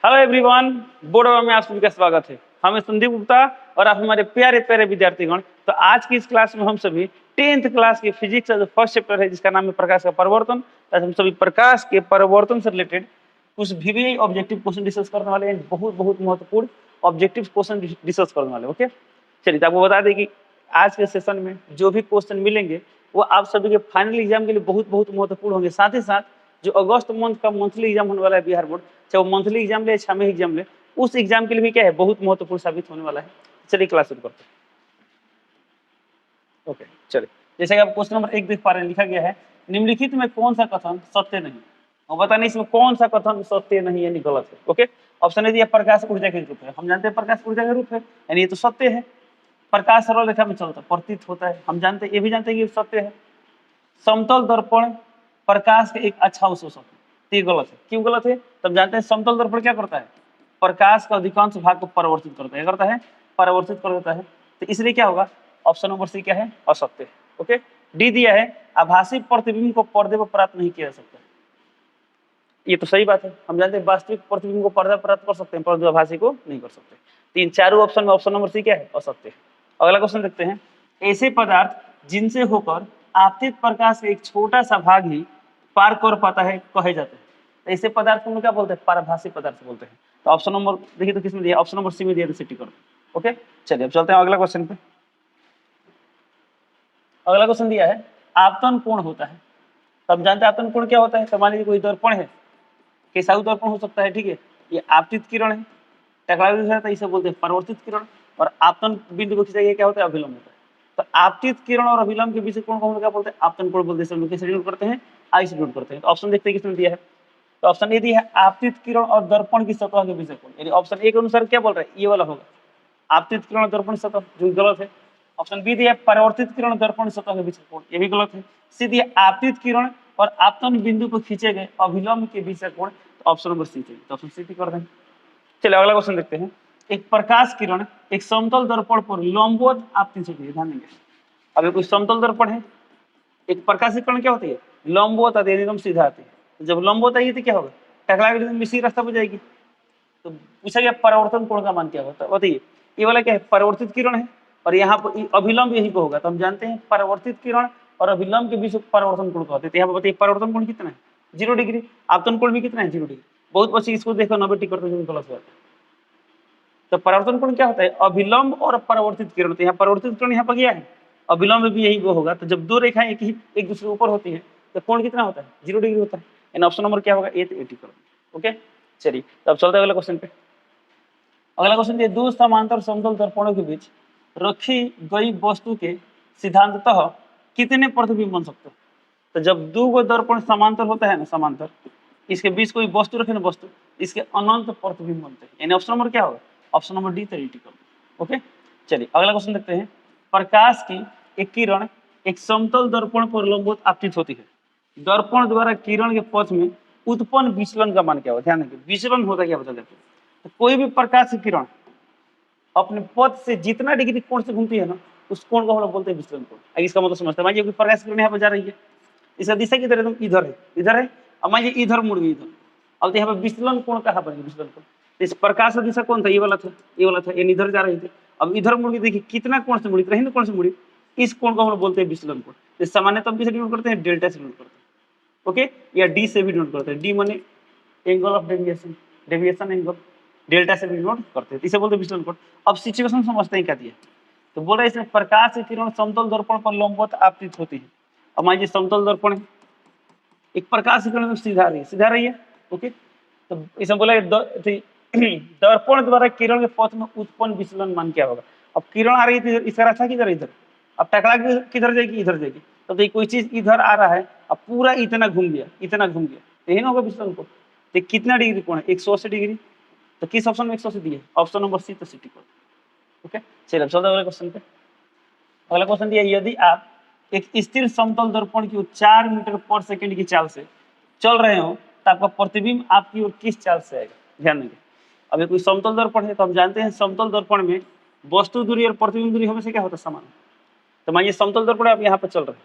Hello everyone, board में आप सभी का स्वागत है। हम संदीप गुप्ता और आप हमारे प्यारे प्यारे विद्यार्थीगण। तो आज की इस क्लास में हम सभी 10th क्लास की फिजिक्स का जो फर्स्ट चैप्टर है जिसका नाम है प्रकाश का परिवर्तन, आज हम सभी प्रकाश के परिवर्तन से रिलेटेड कुछ वीवीआई ऑब्जेक्टिव क्वेश्चन डिस्कस करने वाले हैं। बहुत बहुत महत्वपूर्ण ऑब्जेक्टिव क्वेश्चन डिस्कस करने वाले। ओके, चलिए, तो आपको बता दें कि आज के सेशन में जो भी क्वेश्चन मिलेंगे वो आप सभी के फाइनल एग्जाम के लिए बहुत बहुत महत्वपूर्ण होंगे। साथ ही साथ जो अगस्त मंथ का मंथली एग्जाम होने वाला है बिहार बोर्ड, चाहे वो मंथली एग्जाम ले छह महीने एग्जाम ले, उस एग्जाम के लिए भी क्या है, बहुत महत्वपूर्ण साबित होने वाला है। चलिए क्लास शुरू करते हैं। ओके, चलिए, जैसे कि आप क्वेश्चन नंबर 1 देख पा रहे हैं, लिखा गया है निम्नलिखित में कौन सा कथन सत्य नहीं। और बताने इसमें कौन सा कथन सत्य नहीं यानी गलत है। ओके, ऑप्शन ए दिया प्रकाश ऊर्जा के रूप है। हम जानते हैं प्रकाश ऊर्जा का रूप है, यानी ये तो सत्य है। प्रकाश सरल रेखा में चलता प्रतीत होता है, हम जानते हैं, ये भी जानते हैं कि सत्य है। समतल दर्पण प्रकाश का एक अच्छा अवशोषक है, तो ये गलत है। क्यों गलत है? तब जानते हैं समतल दर्पण क्या करता है, प्रकाश का अधिकांश भाग को परावर्तित करता है। क्या करता है? परावर्तित कर देता है। तो इसलिए क्या होगा, ऑप्शन नंबर सी क्या है, असत्य है। ओके, डी दिया है आभासी प्रतिबिंब को पर्दे पर प्राप्त नहीं किया जा सकता। ये तो सही बात है, हम जानते हैं वास्तविक प्रतिबिंब को पर्दा प्राप्त कर सकते हैं परंतु आभासी को नहीं कर सकते। तीन चारों ऑप्शन में ऑप्शन नंबर सी क्या है, असत्य है। अगला क्वेश्चन देखते हैं, ऐसे पदार्थ जिनसे होकर आपतित प्रकाश का एक छोटा सा भाग ही पार कर पाता है कहे जाते हैं। ऐसे पदार्थ को हम क्या बोलते हैं, पारभासी पदार्थ बोलते हैं। तो ऑप्शन नंबर देखिए तो किसमें दिया, ऑप्शन नंबर सी में दिया, सिटी कर। ओके, चलिए अब चलते हैं अगला क्वेश्चन पे। अगला क्वेश्चन दिया है आपतन कोण होता है। तो हम जानते हैं आपतन कोण क्या होता है। तो मान लीजिए कोई दर्पण है, केसाऊ दर्पण हो सकता है, ठीक है, ये आपतित किरण है, टकराव इसे बोलते हैं परावर्तित किरण, और आपतन बिंदु को खींचा गया क्या होता है, अभिलंब होता है। तो आपतित किरण और अभिलंब के बीच कोण को हम क्या बोलते हैं, आपतन कोण बोलते हैं। कैसे डिनोट करते हैं, आई से डिनोट करते हैं। तो ऑप्शन देखते हैं किसमें दिया है। तो ऑप्शन ए दिया है आपतित किरण और दर्पण की सतह के बीच कोण, यानी ऑप्शन ए के अनुसार क्या बोल रहे हैं, ये वाला होगा आपतित किरण और दर्पण सतह, जो गलत है। ऑप्शन बी दिया परावर्तित किरण दर्पण सतह के बीच कोण, ये भी गलत है। सी दिया आपतित किरण और आपतन बिंदु को खींचे गए अभिलंब के बीच का कोण, तो ऑप्शन नंबर सी चाहिए। तो ऑप्शन सी कर देंगे। चलिए अगला क्वेश्चन देखते हैं, एक प्रकाश किरण एक समतल दर्पण पर लंबवत आपतित होती है। ध्यान देंगे, अब कोई समतल दर्पण है, एक प्रकाश किरण क्या होती है, लंबवत आती है, एकदम सीधा आती है। जब लंबवत आएगी तो क्या होगा, टकरा के एकदम इसी रास्ता पर जाएगी। तो पूछा गया परावर्तन कोण का मान क्या होता है, बताइए। ये वाला क्या है, परावर्तित किरण है, और यहाँ पर अभिलंब यही पे होगा। तो हम जानते हैं परावर्तित किरण और अभिलंब के बीच परावर्तन कोण कहते हैं। तो यहाँ पर बताइए परावर्तन कोण कितना है, 0 डिग्री। आपतन कोण भी कितना है, 0 डिग्री। बहुत बच्चे इसको देखो 90 टिक करते हैं, गलत बात है। तो परावर्तन कोण क्या होता है, अभिलंब और परावर्तित किरण। तो यहाँ परावर्तित किरण यहाँ पर गया है, अभिलंब भी यही वो होगा। तो जब दो रेखाएं एक दूसरे के ऊपर होती है तो कोण कितना होता है, 0 डिग्री होता है। यानी ऑप्शन नंबर क्या होगा, ए, तो 80 कर। ओके, चलिए तब चलते हैं अगले क्वेश्चन पे। अगला क्वेश्चन ये, दो समांतर समतल दर्पणों के बीच रखी गई वस्तु के सिद्धांततः कितने प्रतिबिंब बन सकते हैं। तो जब दो गो दर्पण समांतर होता है ना, समांतर, इसके बीच कोई वस्तु रखे ना, वस्तु, इसके अनंत प्रतिबिंब बनते हैं। यानी ऑप्शन नंबर क्या होगा, ऑप्शन नंबर डी, 80 कर। ओके, चलिए अगला क्वेश्चन देखते हैं, प्रकाश की एक किरण एक समतल दर्पण पर लंबवत आपतित होती है। दर्पण द्वारा किरण के पथ में उत्पन्न विचलन का मान क्या होगा। ध्यान देंगे, विचलन होता है क्या बता देते हैं। तो कोई भी प्रकाश की किरण अपने पथ से जितना डिग्री कोण से घूमती है ना, उस कोण को हम लोग बोलते हैं विचलन कोण। इसका मतलब समझते हैं, मान लीजिए प्रकाश की किरण यहाँ पर जा रही है, इसका दिशा किधर है, इधर है, इधर है। अब मान लीजिए इधर मुड़ गई, इधर। अब तो यहाँ पर विचलन कोण कहाँ बनेगा, विचलन कोण। इस प्रकाश का दिशा कौन था, ये वाला था, ये वाला था, ये इधर जा रही थी। अब इधर मुड़ गई, देखिए कितना कोण से मुड़ी, इतना कोण से मुड़ी, इस कोण को हम लोग बोलते हैं विचलन कोण। सामान्य तब से डिनोट करते हैं, डेल्टा से डिनोट करते हैं। ओके, या डी से भी डिनोट करते हैं। डी माने angle of deviation, deviation angle, delta से भी डिनोट करते हैं, इसे बोलते हैं विचलन कोण। अब सिचुएशन समझते हैं क्या दिया। तो बोल रहे हैं इसमें प्रकाश की किरण समतल दर्पण पर लंबवत आपतित होती है। अब मान लीजिए समतल दर्पण है, एक प्रकाश की किरण सीधा रही है। ओके, तो इसमें बोला दर्पण द्वारा किरण के पथ में उत्पन्न विचलन मान क्या होगा। अब किरण आ रही थी, इसका रास्ता किधर, इधर। अब टकरा किधर जाएगी, इधर जाएगी। तो देखिए कोई चीज इधर आ रहा है, अब पूरा इतना घूम गया, इतना घूम गया, तो यही ना होगा विचलन कोण। तो कितना डिग्री कोण है, 180 डिग्री। तो किस ऑप्शन में 180 दिया है, ऑप्शन नंबर सी, तो सिटी कोण। ओके, चलिए अब चलते हैं अगले क्वेश्चन पे। अगला क्वेश्चन दिया, यदि आप एक स्थिर समतल दर्पण की 4 मीटर पर सेकंड की चाल से चल रहे हो तो आपका प्रतिबिंब आपकी ओर किस चाल से आएगा। ध्यान देंगे, अब कोई समतल दर्पण है, तो हम जानते हैं समतल दर्पण में वस्तु दूरी और प्रतिबिंब दूरी हमेशा क्या होता है, समान। तो मानिए समतल दर्पण आप यहाँ पर चल रहे हैं,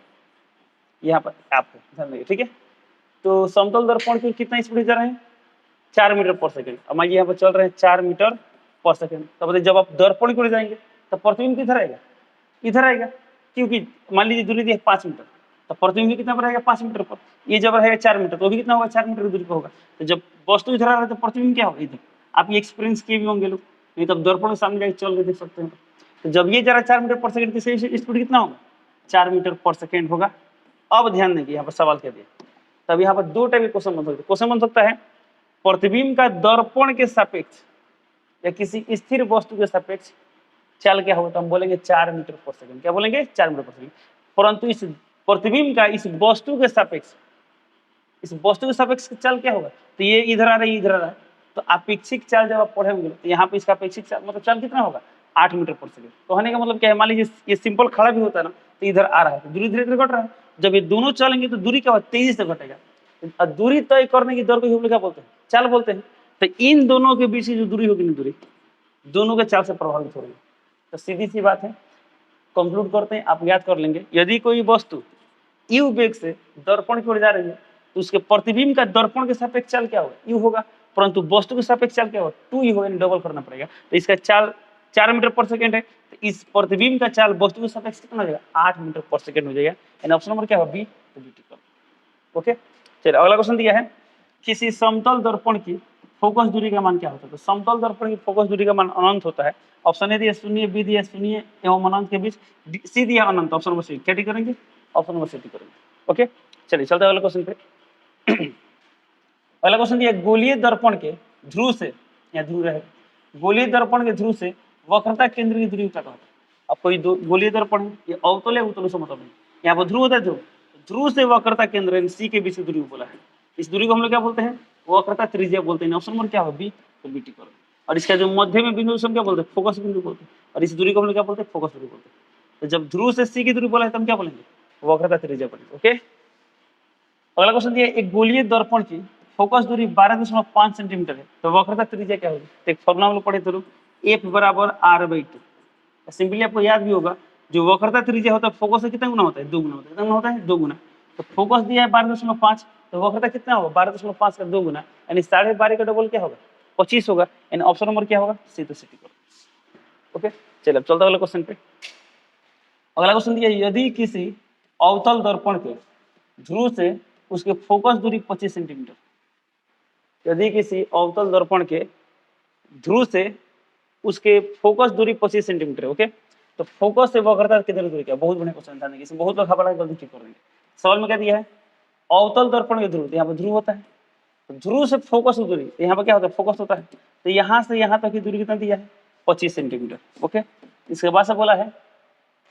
यहाँ पर आप ध्यान देंगे, ठीक है। तो समतल दर्पण की कितना स्पीड जा रहे हैं, 4 मीटर पर सेकंड। अब मान लीजिए यहाँ पर चल रहे हैं 4 मीटर पर सेकंड, तो बताइए जब आप दर्पण की ओर जाएंगे तो प्रतिबिंब किधर आएगा, इधर आएगा, क्योंकि मान लीजिए दूरी दी है 5 मीटर, तो प्रतिबिंब भी कितना पर रहेगा 5 मीटर पर। ये जब रहेगा 4 मीटर तो भी कितना होगा 4 मीटर की दूरी पर होगा। तो जब वस्तु इधर आ रहा है तो प्रतिबिंब क्या होगा इधर। आप ये एक्सपीरियंस किए भी होंगे लोग, नहीं तो दर्पण के सामने जाके चल के देख सकते हैं। तो जब ये जा रहा है 4 मीटर पर सेकंड, की स्पीड कितना होगा 4 मीटर पर सेकंड होगा। अब ध्यान देंगे यहाँ पर सवाल क्या दिया, तब यहाँ पर दो टाइप के क्वेश्चन बन सकते हैं। क्वेश्चन बन सकता है प्रतिबिंब का दर्पण के सापेक्ष या किसी स्थिर वस्तु के सापेक्ष चाल क्या होगा, तो हम बोलेंगे 4 मीटर पर सेकंड। क्या बोलेंगे 4 मीटर पर सेकंड। परंतु इस प्रतिबिंब का इस वस्तु के सापेक्ष, इस वस्तु के सापेक्ष चाल क्या होगा, तो ये इधर आ रहा है, इधर आ रहा है, तो अपेक्षिक चाल जब आप पढ़ेंगे तो यहाँ पे इसका अपेक्षिक चाल मतलब चाल कितना होगा 8 मीटर पर सेकंड। कहने का मतलब क्या है, मान लीजिए ये सिंपल खड़ा भी होता है ना तो इधर आ रहा है तो दूरी धीरे धीरे घट रहा है। जब ये दोनों चलेंगे तो दूरी क्या होगा तेजी से घटेगा। और दूरी तय करने की दर को हम लोग क्या बोलते हैं, चाल बोलते हैं। तो इन दोनों के बीच की जो दूरी होगी ना, दूरी दोनों के चाल से प्रभावित हो रही है। तो सीधी सी बात है, कंक्लूड करते हैं, आप याद कर लेंगे, यदि कोई वस्तु यू वेग से दर्पण की ओर जा रही है तो उसके प्रतिबिंब का दर्पण के सापेक्ष चाल क्या होगा, यू होगा, परंतु वस्तु के सापेक्ष चाल क्या होगा 2u होगा, डबल करना पड़ेगा। तो इसका चाल 4 मीटर पर सेकंड है, तो इस प्रतिबिंब का चाल वस्तु के सापेक्ष कितना हो जाएगा 8 मीटर पर सेकंड हो जाएगा। यानी ऑप्शन नंबर क्या होगा बी, तो बी टिक कर। ओके, चलिए अगला क्वेश्चन दिया है, किसी समतल दर्पण की फोकस दूरी का मान क्या होता है। तो समतल दर्पण की फोकस दूरी का मान अनंत होता है। ऑप्शन ए दिया शून्य, बी दिया शून्य एवं अनंत के बीच, सी दिया अनंत। ऑप्शन नंबर सी क्या टिक करेंगे, ऑप्शन नंबर सी टिक करेंगे। ओके, चलिए चलते हैं अगले क्वेश्चन पे। अगला क्वेश्चन दिया गोलीय दर्पण के ध्रुव से, या ध्रुव है, गोलीय दर्पण के ध्रुव से वक्रता केंद्र की दूरी क्या कहता है। अब कोई गोलीय दर्पण है, ये अवतल है उत्तल से मतलब नहीं, यहाँ पर ध्रुव होता है, ध्रुव से वक्रता केंद्र सी के बीच की दूरी बोला है। इस दूरी को हम लोग क्या बोलते हैं, वक्रता त्रिज्या बोलते हैं। ऑप्शन नंबर क्या होगा बी, तो बी टिक करो। और इसका जो मध्य में बिंदु हम क्या बोलते हैं, फोकस बिंदु बोलते हैं। और इस दूरी को हम लोग क्या बोलते हैं, फोकस दूरी बोलते हैं। तो जब ध्रुव से सी की दूरी बोला है तो हम क्या बोलेंगे, वक्रता त्रिज्या बोलेंगे। ओके, अगला क्वेश्चन दिया, एक गोलीय दर्पण की फोकस दूरी 12.5 सेंटीमीटर है, तो वक्रता त्रिज्या क्या होगी। तो एक फॉर्मूला हम लोग पढ़े थे लोग, एफ बराबर r/2। सिंपली आपको याद भी होगा, जो वक्रता त्रिज्या होता है फोकस से कितना गुना होता है, 2 गुना होता है। कितना गुना होता है, 2 गुना। तो फोकस दिया है 12.5, तो वक्रता कितना होगा 12.5 का 2 गुना, यानी 12.5 का डबल क्या होगा 25 होगा। यानी ऑप्शन नंबर क्या होगा, सी, तो सी टिक करो। ओके, चलिए अब चलते हैं अगले क्वेश्चन पे। अगला क्वेश्चन दिया, यदि किसी अवतल दर्पण के ध्रुव से उसके फोकस दूरी 25 सेंटीमीटर, यदि किसी अवतल दर्पण के ध्रुव से उसके फोकस दूरी 25 सेंटीमीटर। ओके, तो फोकस से वक्रता कितनी दूरी क्या, बहुत बढ़िया क्वेश्चन था, इसमें बहुत लोग खबर गलती ठीक कर देंगे। सवाल में क्या दिया है, अवतल दर्पण के ध्रुव, यहाँ पर ध्रुव होता है, तो ध्रुव से फोकस की दूरी, यहाँ पर क्या होता है फोकस होता है, तो यहाँ से यहाँ तक की दूरी कितना दिया है 25 सेंटीमीटर। ओके, इसके बाद से बोला है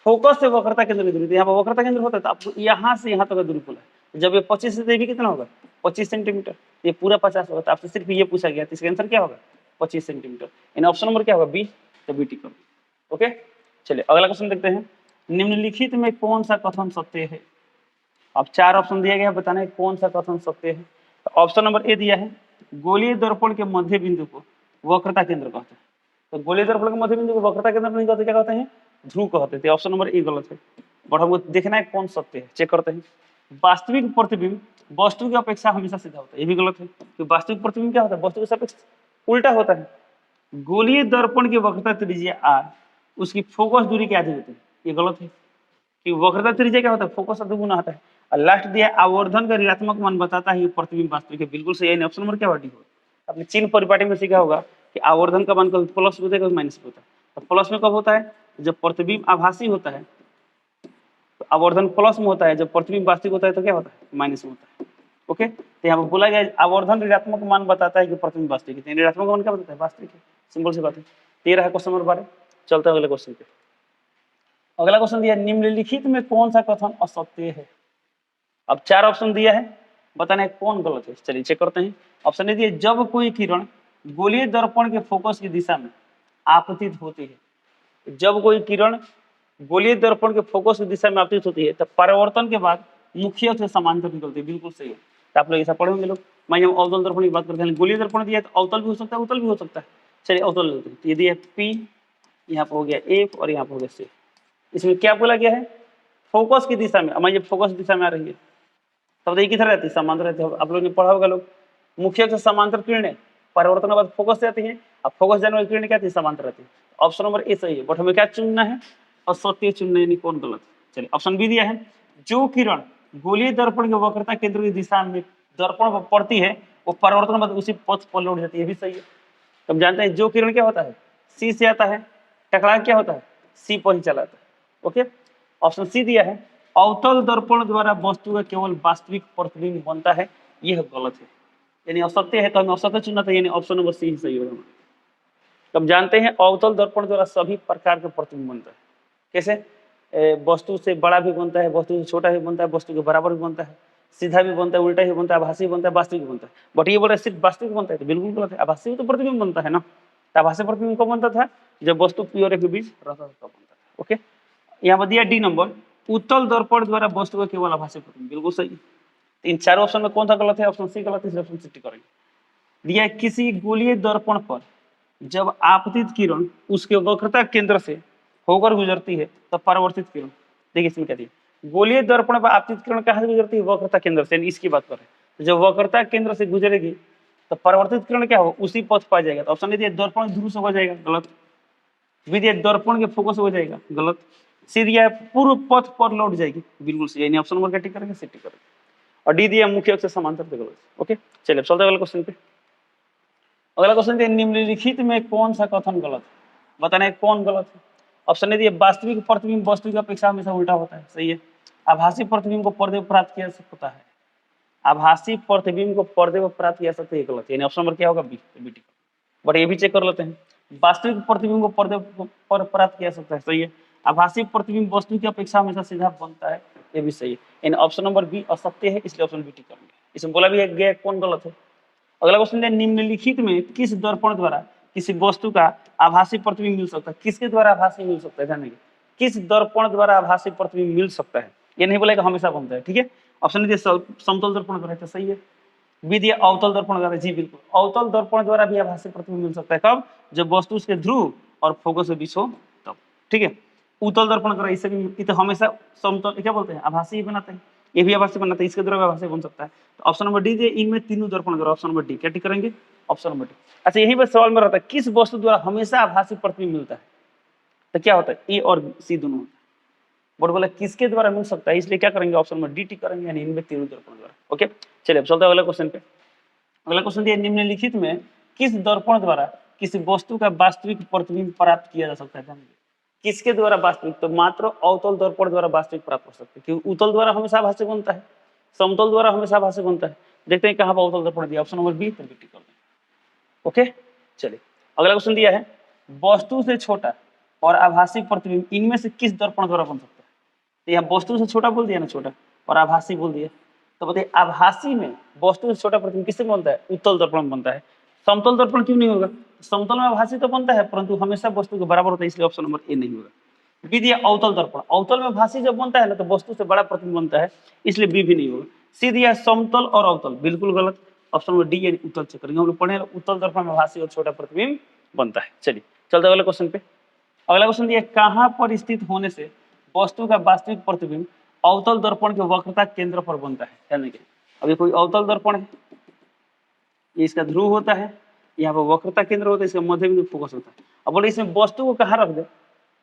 फोकस से वक्रता केंद्र की दूरी, तो यहाँ पर वक्रता केंद्र होता है, तो आपको यहाँ से यहाँ तक का दूरी बोला है। जब ये 25 से भी कितना होगा 25 सेंटीमीटर, ये पूरा 50 होगा। तो आपसे सिर्फ ये पूछा गया, तो इसका आंसर क्या होगा 25 सेंटीमीटर। इन ऑप्शन नंबर क्या होगा बी, तो बी टिक करो। ओके, चलिए अगला क्वेश्चन देखते हैं, निम्नलिखित में कौन सा कथन सत्य है। अब 4 ऑप्शन दिया गया है, बताना है कौन सा कथन सत्य है। तो ऑप्शन नंबर ए दिया है, गोलीय दर्पण के मध्य बिंदु को वक्रता केंद्र कहते हैं। तो गोलीय दर्पण के मध्य बिंदु को वक्रता केंद्र नहीं कहते, क्या कहते हैं, ध्रुव कहते थे। ऑप्शन नंबर ए गलत है, बट हमको देखना है कौन सत्य है, चेक करते हैं। वास्तविक प्रतिबिंब वस्तु की अपेक्षा हमेशा सीधा होता है, ये भी गलत है, क्योंकि वास्तविक प्रतिबिंब क्या होता है, वस्तु के सापेक्ष उल्टा होता है। गोलीय दर्पण की वक्रता त्रिज्या r, उसकी फोकस दूरी क्या आधी होती है, ये गलत है, कि वक्रता त्रिज्या क्या होता है, फोकस से 2 गुना होता है। और लास्ट दिया आवर्धन का ऋणात्मक मान बताता है प्रतिबिंब वास्तविक है, बिल्कुल सही है। ऑप्शन नंबर क्या होगा, आपने चिन्ह परिपाटी में सीखा होगा कि आवर्धन का मान कभी प्लस में होता है कभी माइनस में होता है। तो प्लस में कब होता है, जब प्रतिबिंब आभासी होता है तो आवर्धन प्लस में होता है, जब प्रतिबिंब वास्तविक होता है तो क्या होता है माइनस में होता है। ओके, तो यहाँ पर बोला गया आवर्धन ऋणात्मक मान बताता है कि प्रतिबिंब वास्तविक है, ऋणात्मक मान क्या बताता है, वास्तविक है, सिंपल सी बात है। 13 है क्वेश्चन नंबर 12। चलते हैं अगले क्वेश्चन पे। अगला क्वेश्चन दिया, निम्नलिखित में कौन सा कथन असत्य है। अब 4 ऑप्शन दिया है, बताना है कौन गलत है। चलिए चेक करते हैं। ऑप्शन ए दिया, जब कोई किरण गोलीय दर्पण के फोकस की दिशा में आपतित होती है, जब कोई किरण गोलीय दर्पण के फोकस की दिशा में आपतित होती है, तब परावर्तन के बाद मुख्य अक्ष से समांतर निकलती है, बिल्कुल सही है। तो आप लोग ऐसा पढ़ेंगे लोग। मैं हम अवतल दर्पण की बात करते हैं, गोलीय दर्पण दिया तो अवतल भी हो सकता है, उत्तल भी हो सकता है। चलिए अवतल लेते हैं, ये दिया पी, यहाँ पर हो गया एफ और यहाँ पर हो गया सी। इसमें क्या बोला गया है, फोकस की दिशा में, हमारी फोकस दिशा में आ रही है तब तो ये किधर रहती है, समांतर रहती है। आप लोगों ने पढ़ा होगा लोग, मुख्य अक्ष से समांतर किरणें परिवर्तन के बाद फोकस जाती है, अब फोकस जाने वाली किरण क्या आती है, समांतर रहती है। ऑप्शन नंबर ए सही है, बट हमें क्या चुनना है, असत्य चुनना है, कौन गलत। चलिए ऑप्शन बी दिया है, जो किरण गोलीय दर्पण के वक्रता केंद्र की दिशा में दर्पण पर पड़ती है वो परिवर्तन बाद उसी पथ पर लौट जाती है, ये भी सही है। हम जानते हैं जो किरण क्या होता है, सी से आता है, टकरा क्या होता है, सी पर ही चला आता है। ओके, ऑप्शन सी दिया है, अवतल दर्पण द्वारा वस्तु का केवल वास्तविक प्रतिबिंब बनता है, यह गलत है, यानी असत्य है, तो हमें असत्य चुनना था, यानी ऑप्शन नंबर सी ही सही होगा। हम जानते हैं अवतल दर्पण द्वारा सभी प्रकार के प्रतिबिंब बनता है, कैसे, वस्तु से बड़ा भी बनता है, वस्तु से छोटा भी बनता है, वस्तु के बराबर भी बनता है, सीधा भी बनता है, उल्टा भी बनता है, आभासी भी बनता है, वास्तविक भी बनता है। बट ये बोल रहे सिर्फ वास्तविक बनता है, तो बिल्कुल गलत है, आभासी भी तो प्रतिबिंब बनता है ना। तो आभासी प्रतिबिंब कब बनता था, जब वस्तु पी और ए के बीच रहता था तब बनता था। ओके, यहाँ पर दिया डी नंबर, उत्तल दर्पण द्वारा वस्तु का केवल आभासी प्रतिबिंब, बिल्कुल सही। इन चारों ऑप्शन में कौन सा गलत है, ऑप्शन सी गलत है, इसलिए ऑप्शन सी टिक करेंगे। दिया किसी गोलीय दर्पण पर जब आपतित किरण उसके वक्रता केंद्र से होकर गुजरती है तो परावर्तित किरण, देखिए इसमें क्या दिया, गोलीय दर्पण पर आपतित किरण कहाँ से गुजरती है, वक्रता केंद्र से, इसकी बात कर रहे हैं। तो जब वक्रता केंद्र से गुजरेगी तो परावर्तित किरण क्या हो, उसी पथ पा जाएगा। तो ऑप्शन ने दिया दर्पण ध्रुव से हो जाएगा, गलत। बी दिया दर्पण के फोकस हो जाएगा, गलत। सी दिया पूर्व पथ पर लौट जाएगी, बिल्कुल सही, यानी ऑप्शन नंबर क्या टिक करेंगे, सी टिक करेंगे। और डी दिया मुख्य अक्ष से समांतर, गलत। ओके, चलिए चलते अगले क्वेश्चन पे। अगला क्वेश्चन है निम्नलिखित में कौन सा कथन गलत है, बताना है कौन गलत है। ऑप्शन ने दिया वास्तविक प्रतिबिंब वस्तु की अपेक्षा हमेशा उल्टा होता है, सही है। आभासी प्रतिबिंब को पर्दे पर प्राप्त किया जा सकता है, आभासी प्रतिबिंब को पर्दे पर प्राप्त किया जा सकता है, गलत, यानी ऑप्शन नंबर क्या होगा, बी, बी। बट ये भी चेक कर लेते हैं, वास्तविक प्रतिबिंब को पर्दे पर प्राप्त किया जा सकता है, सही है। आभासी प्रतिबिंब वस्तु की अपेक्षा हमेशा सीधा बनता है, ये भी सही है, यानी ऑप्शन नंबर बी असत्य है, इसलिए ऑप्शन बी टिक करेंगे। इसमें बोला भी गया कौन गलत है। अगला क्वेश्चन है निम्नलिखित में किस दर्पण द्वारा किसी वस्तु का आभासी प्रतिबिंब मिल सकता है, किसके द्वारा आभासी मिल सकता है, जानेंगे किस दर्पण द्वारा आभासी प्रतिबिंब मिल सकता है, ये नहीं बोलेगा हमेशा बनता है, ठीक है। ऑप्शन दिया समतल दर्पण द्वारा, तो सही है। बी दिया अवतल दर्पण द्वारा, जी बिल्कुल, अवतल दर्पण द्वारा भी आभासी प्रतिबिंब मिल सकता है, कब, जब वस्तु उसके ध्रुव और फोकस के बीच हो तब, ठीक है। उत्तल दर्पण द्वारा इससे भी तो हमेशा समतल क्या बोलते हैं, आभासी ही बनाते हैं, ये भी आभासी बनाते हैं, इसके द्वारा आभासी बन सकता है। तो ऑप्शन नंबर डी दिए, इनमें तीनों दर्पण द्वारा, ऑप्शन नंबर डी, क्या टिक करेंगे, ऑप्शन नंबर डी। अच्छा, यही पर सवाल में रहता है किस वस्तु द्वारा हमेशा आभासी प्रतिबिंब मिलता है, तो क्या होता है, ए और सी दोनों होता है। बोर्ड बोला किसके द्वारा मिल सकता है, इसलिए क्या करेंगे, ऑप्शन नंबर डी टिक करेंगे, यानी इनमें तीनों दर्पण द्वारा। ओके, चलिए अब चलते हैं अगले क्वेश्चन पे। अगला क्वेश्चन दिया निम्नलिखित में किस दर्पण द्वारा किसी वस्तु का वास्तविक प्रतिबिंब प्राप्त किया जा सकता है, किसके द्वारा वास्तविक, तो मात्र अवतल दर्पण द्वारा वास्तविक प्राप्त हो सकते हैं, क्योंकि उत्तल द्वारा हमेशा आभासी बनता है, समतल द्वारा हमेशा आभासी बनता है। देखते हैं कहां पर अवतल दर्पण दिया, ऑप्शन नंबर बी, तो बी टिक कर दें। ओके, चलिए अगला क्वेश्चन दिया है वस्तु से छोटा और आभासी प्रतिबिंब इनमें से किस दर्पण द्वारा बन सकता है। तो यहाँ वस्तु से छोटा बोल दिया ना, छोटा, और आभासी बोल दिया, तो बताइए आभासी में वस्तु से छोटा प्रतिबिंब किससे बनता है, उत्तल दर्पण बनता है, समतल दर्पण क्यों नहीं होगा, समतल में आभासी तो बनता है परंतु हमेशा वस्तु के बराबर होता है, इसलिए ऑप्शन नंबर ए नहीं होगा। बी दिया अवतल दर्पण, अवतल में आभासी जब बनता है ना तो वस्तु से बड़ा प्रतिबिंब बनता है, इसलिए बी भी नहीं होगा। सी दिया समतल और अवतल, बिल्कुल गलत, ऑप्शन नंबर डी यानी उत्तल चेक करेंगे, हम लोग पढ़े उत्तल दर्पण में आभासी और छोटा प्रतिबिंब बनता है। चलिए चलते अगले क्वेश्चन पे। अगला क्वेश्चन दिया कहां पर स्थित होने से वस्तु का वास्तविक प्रतिबिंब अवतल दर्पण के वक्रता केंद्र पर बनता है, यानी कि अभी कोई अवतल दर्पण है, ये इसका ध्रुव होता है, यहाँ पर वक्रता केंद्र होता है, इसका मध्य बिंदु फोकस होता है। अब बोले इसमें वस्तु को कहाँ रख दे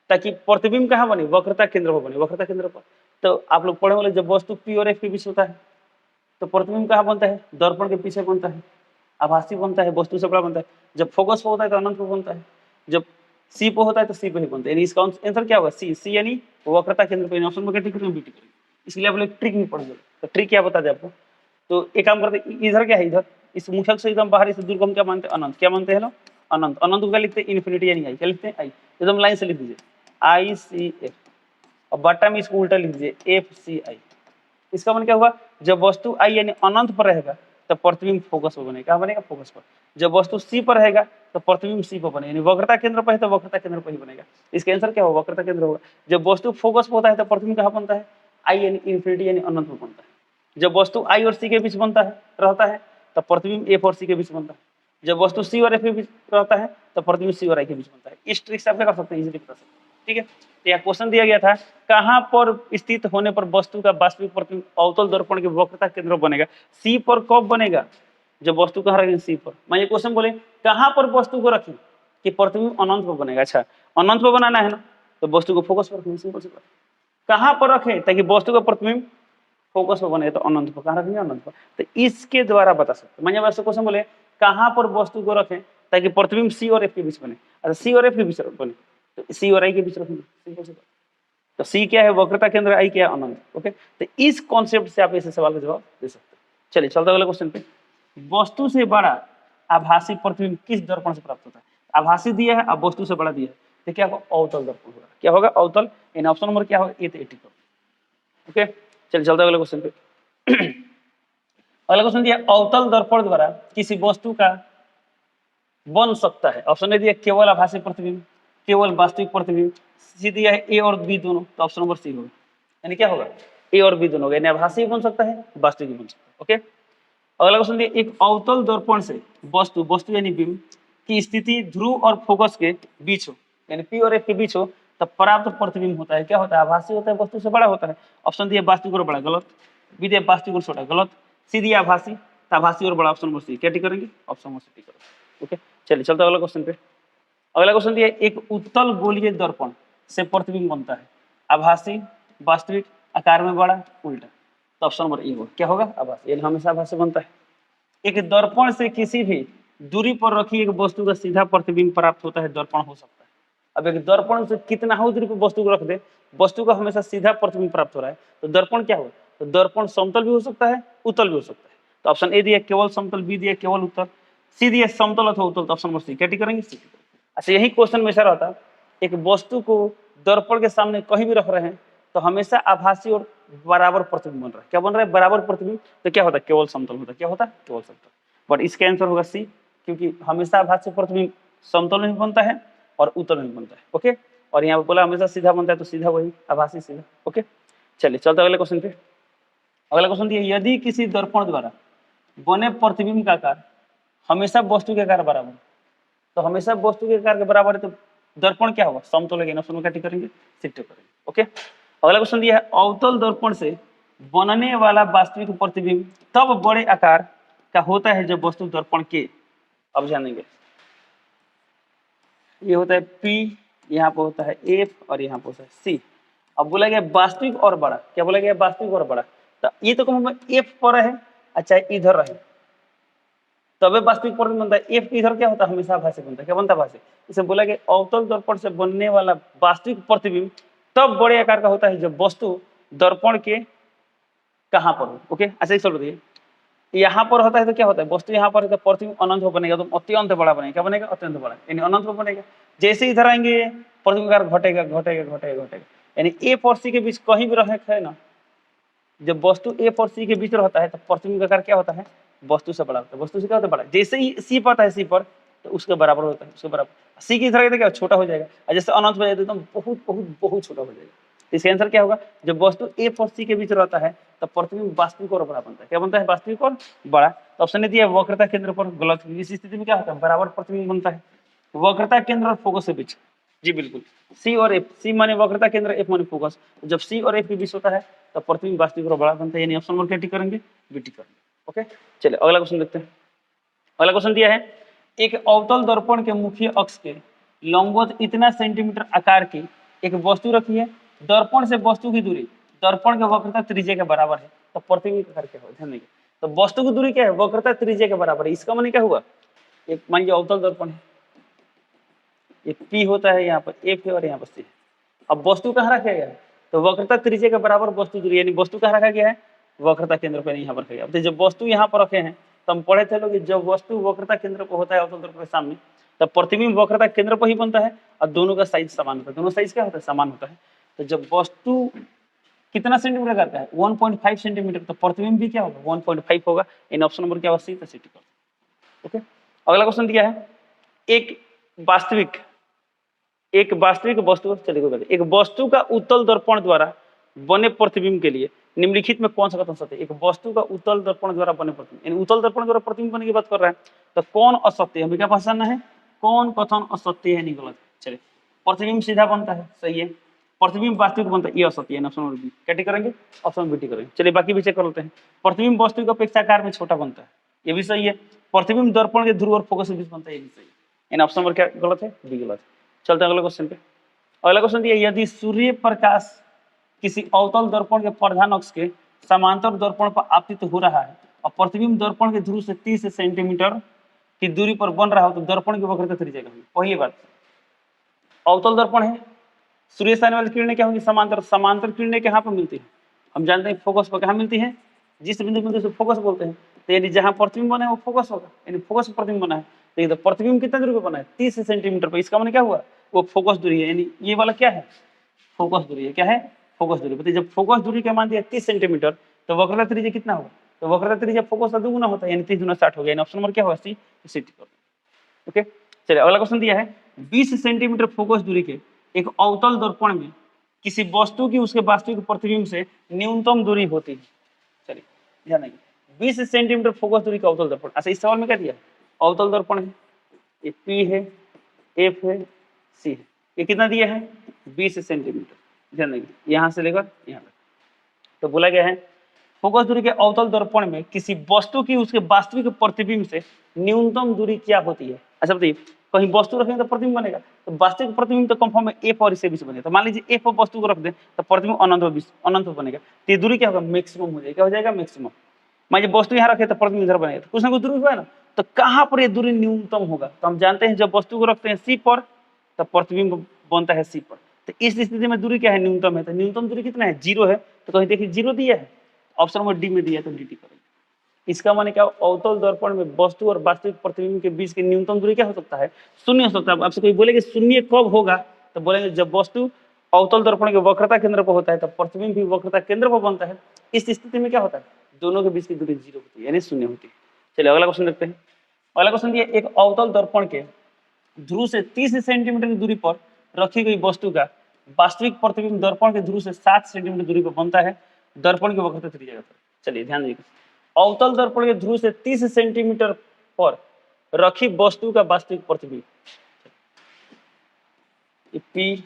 ताकि प्रतिबिंब कहाँ बने, वक्रता केंद्र पर बने, वक्रता केंद्र पर। तो आप लोग पढ़े वाले जब वस्तु पी और एफ के बीच होता है तो प्रतिबिंब कहाँ बनता है, दर्पण के पीछे बनता है, आभासी बनता है, वस्तु से बड़ा बनता है। जब फोकस पर होता है तो अनंत पर बनता है, जब सी पे होता है तो सी पे ही बनता है, यानी इसका आंसर क्या होगा, सी, सी यानी वक्रता केंद्र पे, ऑप्शन में टिक करेंगे, बी टिक करेंगे। इसलिए आप लोग ट्रिक नहीं पढ़ गए, तो ट्रिक क्या बता दे आपको। तो एक काम करते, इधर क्या है, इधर इस मुख्य से एकदम बाहर, इस दूर को हम क्या मानते हैं, अनंत, क्या मानते हैं लोग, अनंत। अनंत को क्या लिखते हैं, इन्फिनिटी यानी आई, क्या लिखते हैं, आई, एकदम लाइन से लिख दीजिए, आई सी एफ, और बट्टा में इसको उल्टा लिख दीजिए, एफ सी आई। इसका मतलब क्या हुआ, जब वस्तु आई यानी अनंत पर रहेगा तो प्रतिबिंब फोकस पर बनेगा, क्या बनेगा, फोकस पर। जब वस्तु सी पर रहेगा तो प्रतिबिंब सी पर बनेगा, यानी वक्रता केंद्र पर है तो वक्रता केंद्र पर ही बनेगा। इसका आंसर क्या होगा, वक्रता केंद्र होगा। जब वस्तु फोकस पर होता है तो प्रतिबिंब कहाँ बनता है, आई यानी इन्फिनिटी यानी अनंत में बनता है। जब वस्तु आई और सी के बीच बनता है रहता है तो प्रतिबिंब एफ और सी के बीच बनता है। जब वस्तु सी और एफ के बीच रहता है तो प्रतिबिंब सी और आई के बीच बनता है। इस ट्रिक से आप क्या कर सकते हैं, इजीली बता सकते हैं, ठीक है। तो यहाँ क्वेश्चन दिया गया था कहां पर स्थित होने पर वस्तु का वास्तविक प्रतिबिंब अवतल दर्पण के वक्रता केंद्र बनेगा, सी पर कब बनेगा, जब वस्तु कहाँ रखेंगे, सी पर। मैं ये क्वेश्चन बोले कहाँ पर वस्तु को रखें कि प्रतिबिंब अनंत पर बनेगा। अच्छा अनंत पर बनाना है ना, तो वस्तु को फोकस पर रखेंगे, सिंपल सी बात। कहाँ पर रखें ताकि वस्तु का प्रतिबिंब फोकस पर बने, तो अनंत पर। कहाँ रखेंगे, अनंत पर। तो इसके द्वारा बता सकते। मैं जब ऐसे क्वेश्चन बोले कहाँ पर वस्तु को रखें ताकि प्रतिबिंब सी और एफ के बीच बने, अच्छा सी और एफ के बीच बने, तो सी और आई के बीच रखेंगे, सिंपल सी बात। तो सी क्या है, वक्रता केंद्र, आई क्या है, अनंत। ओके, तो इस कॉन्सेप्ट से आप ऐसे सवाल का जवाब दे सकते हैं। चलिए चलते अगले क्वेश्चन पे। वस्तु से बड़ा आभासी प्रतिबिंब किस दर्पण से प्राप्त होता है। आभासी दिया है, अब वस्तु से बड़ा दिया है, तो क्या होगा, अवतल दर्पण होगा। क्या होगा, अवतल। इन ऑप्शन नंबर क्या होगा, ए तो 80। ओके चलिए चलते अगले क्वेश्चन पे। अगला क्वेश्चन दिया, अवतल दर्पण द्वारा किसी वस्तु का बन सकता है। ऑप्शन ए दिया केवल आभासी प्रतिबिंब, केवल वास्तविक प्रतिबिंब। सी दिया है ए और बी दोनों, तो ऑप्शन नंबर सी होगा। यानी क्या होगा, ए और बी दोनों होगा, यानी आभासी बन सकता है, वास्तविक बन सकता है। ओके अगला क्वेश्चन दिया, एक अवतल दर्पण से वस्तु यानी बिंब की स्थिति ध्रुव और फोकस के बीच हो, यानी पी और एफ के बीच हो, तब प्राप्त प्रतिबिंब होता है। क्या होता है, आभासी होता है, वस्तु से बड़ा होता है। ऑप्शन दिया वास्तविक और बड़ा, गलत। बी दिया वास्तविक और छोटा, गलत। सी दिया आभासी, तो आभासी और बड़ा, ऑप्शन नंबर सी। क्या टिक करेंगे, ऑप्शन नंबर सी टिक करेंगे। ओके चलिए चलते अगला क्वेश्चन पे। अगला क्वेश्चन दिया, एक उत्तल गोलीय दर्पण से प्रतिबिंब बनता है, आभासी, वास्तविक, आकार में बड़ा, उल्टा। तो ऑप्शन नंबर ए होगा। क्या होगा, आभासी, यानी हमेशा आभासी बनता है। एक दर्पण से किसी भी दूरी पर रखी एक वस्तु का सीधा प्रतिबिंब प्राप्त होता है, दर्पण हो सकता है। अब एक दर्पण से कितना हो दूरी पर वस्तु को रख दे, वस्तु का हमेशा सीधा प्रतिबिंब प्राप्त हो रहा है, तो दर्पण क्या होगा, तो दर्पण समतल भी हो सकता है, उत्तल भी हो सकता है। तो ऑप्शन ए दिया केवल समतल, बी दिया केवल उत्तल, सी दिया समतल अथवा उत्तल, तो ऑप्शन नंबर सी। क्या टिक करेंगे, सी। अच्छा यही क्वेश्चन में ऐसा रहता, एक वस्तु को दर्पण के सामने कहीं भी रख रहे हैं तो हमेशा आभासी और बराबर प्रतिबिंब बन रहा है। क्या बन रहा है, बराबर प्रतिबिंब। तो क्या होता है, केवल समतल होता है। क्या होता है, केवल समतल। बट इसका आंसर होगा सी, क्योंकि हमेशा आभासी प्रतिबिंब समतल में बनता है और उत्तल में बनता है। ओके और यहाँ पे बोला हमेशा सीधा बनता है, तो सीधा वही आभासी सीधा। ओके चलिए चलते अगले क्वेश्चन पे। अगला क्वेश्चन दिया, यदि किसी दर्पण द्वारा बने प्रतिबिंब का आकार हमेशा वस्तु के आकार बराबर, तो हमेशा वस्तु के आकार के बराबर है, तो दर्पण क्या होगा, समतल है। ऑप्शन क्या टिक करेंगे, टिक करेंगे। ओके अगला क्वेश्चन दिया है, अवतल दर्पण से बनने वाला वास्तविक प्रतिबिंब तब बड़े आकार का होता है जब वस्तु दर्पण के, अब जानेंगे, ये होता है पी, यहाँ पे होता है एफ और यहाँ पे होता है सी। अब बोला गया वास्तविक और बड़ा, क्या बोला गया, वास्तविक और बड़ा। तो ये तो कम एफ पर है, अच्छा इधर रहे तबे वास्तविक प्रतिबिंब बनता है। एफ इधर क्या होता है, हमेशा आभासी बनता है। क्या बनता है, आभासी। इसे बोला गया अवतल दर्पण से बनने वाला वास्तविक प्रतिबिंब तब बड़े आकार का होता है जब वस्तु दर्पण के कहाँ पर हो। ओके अच्छा एक बताइए, यहाँ पर होता है तो क्या होता है, वस्तु यहाँ पर है तो प्रतिबिंब अनंत हो बनेगा, तो अत्यंत बड़ा बनेगा। क्या बनेगा, अत्यंत बड़ा, यानी अनंत हो बनेगा। जैसे इधर आएंगे प्रतिबिंब आकार घटेगा घटेगा घटेगा घटेगा, यानी एफ और सी के बीच कहीं भी रहे है ना, जब वस्तु एफ और सी के बीच रहता है तो प्रतिबिंब आकार क्या होता है, वस्तु से बड़ा होता है। वस्तु से क्या होता है, बड़ा। जैसे ही सी पर है, सी पर तो उसके बराबर होता है, उसके बराबर। सी की इधर क्या छोटा हो जाएगा, और जैसे अनंत हो जाएगा तो बहुत बहुत बहुत छोटा हो जाएगा। इसका आंसर क्या होगा, जब वस्तु एफ और सी के बीच रहता है तो प्रतिबिंब वास्तविक और बड़ा बनता है। क्या बनता है, वास्तविक और बड़ा। तो ऑप्शन दिया वक्रता केंद्र पर, गलत। इस स्थिति में क्या होता है, बराबर प्रतिबिंब बनता है वक्रता केंद्र और फोकस के बीच। जी बिल्कुल, सी और एफ, सी माने वक्रता केंद्र, एफ माने फोकस। जब सी और एफ के बीच होता है तो प्रतिबिंब वास्तविक और बड़ा बनता है, यानी ऑप्शन नंबर क्या टिक करेंगे, बी टिक करेंगे। ओके चलिए अगला क्वेश्चन देखते हैं। अगला क्वेश्चन दिया है, एक अवतल दर्पण के मुख्य अक्ष के लंबवत इतना सेंटीमीटर आकार की एक वस्तु रखी है, दर्पण से वस्तु की दूरी दर्पण के वक्रता त्रिज्या के बराबर है, तो प्रतिबिंब आकार क्या होगा, ध्यान देंगे। तो वस्तु की दूरी क्या है, वक्रता त्रिज्या के बराबर है। इसका माने क्या हुआ, एक मान लीजिए अवतल दर्पण है, ये पी होता है, यहाँ पर एफ है और यहाँ पर सी है। अब वस्तु कहाँ रखा गया है, तो वक्रता त्रिज्या के बराबर वस्तु दूरी, यानी वस्तु कहाँ रखा गया है, वक्रता केंद्र पर यहाँ पर रखा गया। तो जब वस्तु यहाँ पर रखे हैं तो हम पढ़े थे लोग, जब वस्तु वक्रता केंद्र पर होता है अवतल दर्पण के सामने, तब प्रतिबिंब वक्रता केंद्र पर ही बनता है और दोनों का साइज समान होता है। दोनों साइज क्या होता है, समान होता है। तो जब वस्तु कितना सेंटीमीटर करता है, 1.5 सेंटीमीटर, तो प्रतिबिंब भी क्या होगा, 1.5 होगा। इन ऑप्शन नंबर क्या होगा, सी, तो सी टिक करें। ओके अगला क्वेश्चन दिया है, एक वास्तविक वस्तु, चलिए कोई बात नहीं, एक वस्तु का उत्तल दर्पण द्वारा बने प्रतिबिंब के लिए निम्नलिखित में कौन सा कथन सत्य है। एक वस्तु का उत्तल दर्पण द्वारा बने प्रतिबिंब, यानी उत्तल दर्पण द्वारा प्रतिबिंब बनने की बात कर रहा है, तो कौन असत्य है, हमें क्या पहचानना है, कौन कथन असत्य है, नहीं गलत। चलिए प्रतिबिंब सीधा बनता है, सही है। प्रतिबिंब वास्तविक बनता है, ये असत्य है। ऑप्शन बी क्या टिक करेंगे, ऑप्शन बी टिक करेंगे। चलिए बाकी भी चेक कर लेते हैं। प्रतिबिंब वस्तु की अपेक्षा आकार में छोटा बनता है, ये भी सही है। प्रतिबिंब दर्पण के ध्रुव और फोकस के बीच बनता है, ये भी सही है। इन ऑप्शन नंबर क्या गलत है? बी गलत है। चलते हैं अगले क्वेश्चन पे। अगला क्वेश्चन दिया, यदि सूर्य प्रकाश किसी अवतल दर्पण के प्रधान अक्ष के समांतर दर्पण पर आपतित हो रहा है और प्रतिबिंब दर्पण के ध्रुव से 30 सेंटीमीटर की दूरी पर बन रहा हो तो दर्पण की वक्रता त्रिज्या क्या होगी? पहली बात, अवतल दर्पण है, सूर्य से आने वाली किरणें क्या होंगी? समांतर। समांतर किरणें कहाँ पर मिलती है? हम जानते हैं फोकस पर कहाँ मिलती है? जिस बिंदु मिलती है उसे फोकस बोलते हैं। तो यानी जहाँ प्रतिबिंब बना है वो फोकस होगा, यानी फोकस पर प्रतिबिंब बना है। तो ये प्रतिबिंब कितना दूरी पर बना है? 30 सेंटीमीटर पर। इसका मतलब क्या हुआ? वो फोकस दूरी है, यानी ये वाला क्या है? फोकस दूरी है। क्या है? फोकस दूरी। बताइए, जब फोकस दूरी का मान दिया 30 सेंटीमीटर तो वक्रता त्रिज्या कितना होगा? तो वक्रता त्रिज्या फोकस का दुगुना होता है, यानी 30 गुना 60 हो गया। यानी ऑप्शन नंबर क्या होगा? सी, सिटी कर। ओके, चलिए अगला क्वेश्चन दिया है, 20 सेंटीमीटर फोकस दूरी के एक अवतल दर्पण में किसी वस्तु की उसके वास्तविक प्रतिबिंब से न्यूनतम दूरी होती है। चलिए ध्यान देंगे, 20 सेंटीमीटर फोकस दूरी का अवतल दर्पण। अच्छा, इस सवाल में क्या दिया है? अवतल दर्पण है, ये पी है, एफ है, सी है। ये कितना दिया है? 20 सेंटीमीटर। ध्यान देंगे, यहां से लेकर यहां तक। तो बोला गया है फोकस दूरी के अवतल दर्पण में किसी वस्तु की उसके वास्तविक प्रतिबिंब से न्यूनतम दूरी क्या होती है? अच्छा बताइए, कहीं वस्तु रखेंगे तो प्रतिबिंब बनेगा, तो वास्तविक प्रतिबिंब तो कंफर्म है एफ और इससे बीच बनेगा। तो मान लीजिए एफ पर वस्तु को रख दें तो प्रतिबिंब अनंत बनेगा। तो ये दूरी क्या होगा? मैक्सिमम हो जाएगा। क्या हो जाएगा? मैक्सिमम। मान लीजिए वस्तु यहाँ रखे तो प्रतिबिंब इधर बनेगा, तो कुछ ना कुछ दूरी हुआ है ना। तो कहाँ पर ये दूरी न्यूनतम होगा? तो हम जानते हैं जब वस्तु को रखते हैं सी पर तो प्रतिबिंब बनता है सी पर। तो इस स्थिति में दूरी क्या है? न्यूनतम है। तो न्यूनतम दूरी कितना है? 0 है। तो कहीं देखिए 0 दिया है, ऑप्शन नंबर डी में दिया है, तो डी टी करेंगे। इसका माने क्या? अवतल दर्पण में वस्तु और वास्तविक प्रतिबिंब के बीच की न्यूनतम दूरी क्या हो सकता है? शून्य हो सकता है। आपसे कोई बोले कि शून्य कब होगा, तो बोलेंगे जब वस्तु अवतल दर्पण के वक्रता केंद्र पर होता है, तब प्रतिबिंब भी वक्रता केंद्र पर बनता है। इस स्थिति में क्या होता है? दोनों के बीच की दूरी 0 होती है, यानी शून्य होती है। चलिए अगला क्वेश्चन देखते हैं। अगला क्वेश्चन दिया, एक अवतल दर्पण के ध्रुव से 30 सेंटीमीटर की दूरी पर रखी गई वस्तु का वास्तविक प्रतिबिंब दर्पण के ध्रुव से 7 सेंटीमीटर दूरी पर बनता है, दर्पण की वक्रता त्रिज्या। चलिए ध्यान दीजिए, अवतल दर्पण के ध्रुव से 30 सेंटीमीटर पर रखी वस्तु का वास्तविक प्रतिबिंब, पी,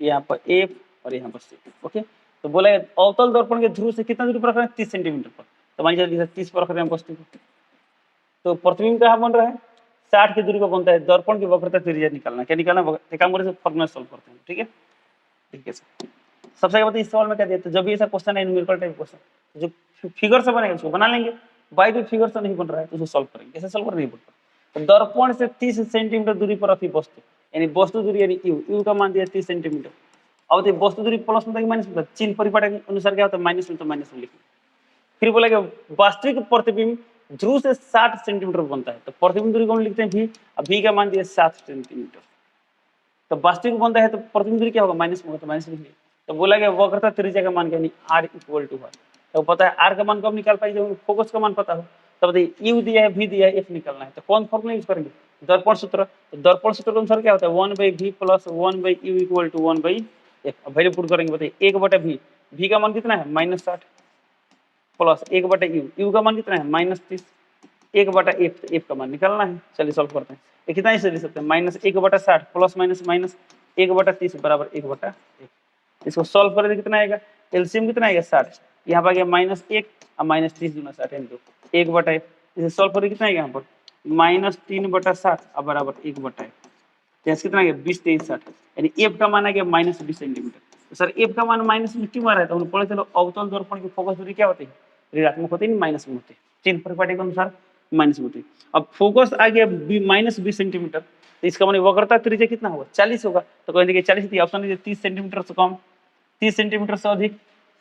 यहाँ पर एफ और यहाँ पर सी। ओके, तो बोला अवतल दर्पण के ध्रुव से कितना दूरी पर रख रहे हैं? 30 सेंटीमीटर पर। तो मान लीजिए 30 पर रख रहे हैं वस्तु को, तो प्रतिबिंब कहाँ बन रहा है? 60 की दूरी पर बनता है। दर्पण की वक्रता त्रिज्या निकालना। क्या निकालना? काम करने से फॉर्मूला सॉल्व करते हैं। ठीक है, ठीक है सर। सबसे पहले इस सवाल में क्या दिया था? जब भी ऐसा क्वेश्चन है न्यूमेरिकल टाइप क्वेश्चन, जो फिगर से बनेगा उसको बना लेंगे। बाई द फिगर से नहीं बन रहा है तो उसको सॉल्व करेंगे। कैसे सॉल्व करना? नहीं पड़ता। तो दर्पण से 30 सेंटीमीटर दूरी पर रखी वस्तु, यानी वस्तु दूरी यानी यू का मान दिया 30 सेंटीमीटर। अब देखिए वस्तु दूरी प्लस में माइनस में, चिन्ह परिपाठ के अनुसार क्या होता है? माइनस में, तो माइनस में लिखना। फिर बोला कि वास्तविक प्रतिबिंब ध्रुव से 60 सेंटीमीटर बनता है, तो प्रतिबिंब दूरी कौन लिखते हैं? भी। अब भी का मान दिया 7 सेंटीमीटर, तो वास्तविक बनता है तो प्रतिबिंब दूरी क्या होगा? माइनस में होगा, तो माइनस लिखिए। तो बोला गया वक्रता त्रिज्या का मान क्या? आर इक्वल टू है। तो पता है आर का मान कब निकाल पाएंगे? जब फोकस का मान पता हो। तो बताइए यू दिया है, भी दिया है, एफ निकालना है, तो कौन फॉर्मूला यूज करेंगे? दर्पण सूत्र। तो दर्पण सूत्र के अनुसार क्या होता है? 1/v plus 1/u equal to 1/f। Value put करेंगे। बताइए 1/v, भी का मान कितना है? -60 प्लस 1/u, यू का मान कितना है? -30, 1/f, एफ का मान निकालना है। चलिए सॉल्व करते हैं। ये कितना इसे ले सकते हैं? -1/60 प्लस माइनस माइनस 1/30 बराबर 1/f। इसको सॉल्व करें तो कितना आएगा? एलसीएम कितना आएगा? 60। यहाँ पर आ गया -1 और -30 दूना 60 यानी 1/f। इसे सॉल्व करें कितना आएगा? यहाँ पर -3/60 और बराबर 1/f। तो कितना आ गया? 20 3 60, यानी एफ का मान आ गया -20 सेंटीमीटर। तो सर एफ का मान माइनस में क्यों आ रहा है? तो हम पढ़े चलो अवतल दर्पण की फोकस दूरी क्या होती है? ऋणात्मक होती है, माइनस में होती है। चिन्ह परिपाटी के अनुसार माइनस में होती है। अब फोकस आ गया -20 सेंटीमीटर, तो इसका मान वक्रता त्रिज्या कितना होगा? 40 होगा। तो कहेंगे कि 40 थी, ऑप्शन लीजिए 30 सेंटीमीटर से कम, 30 सेंटीमीटर से अधिक,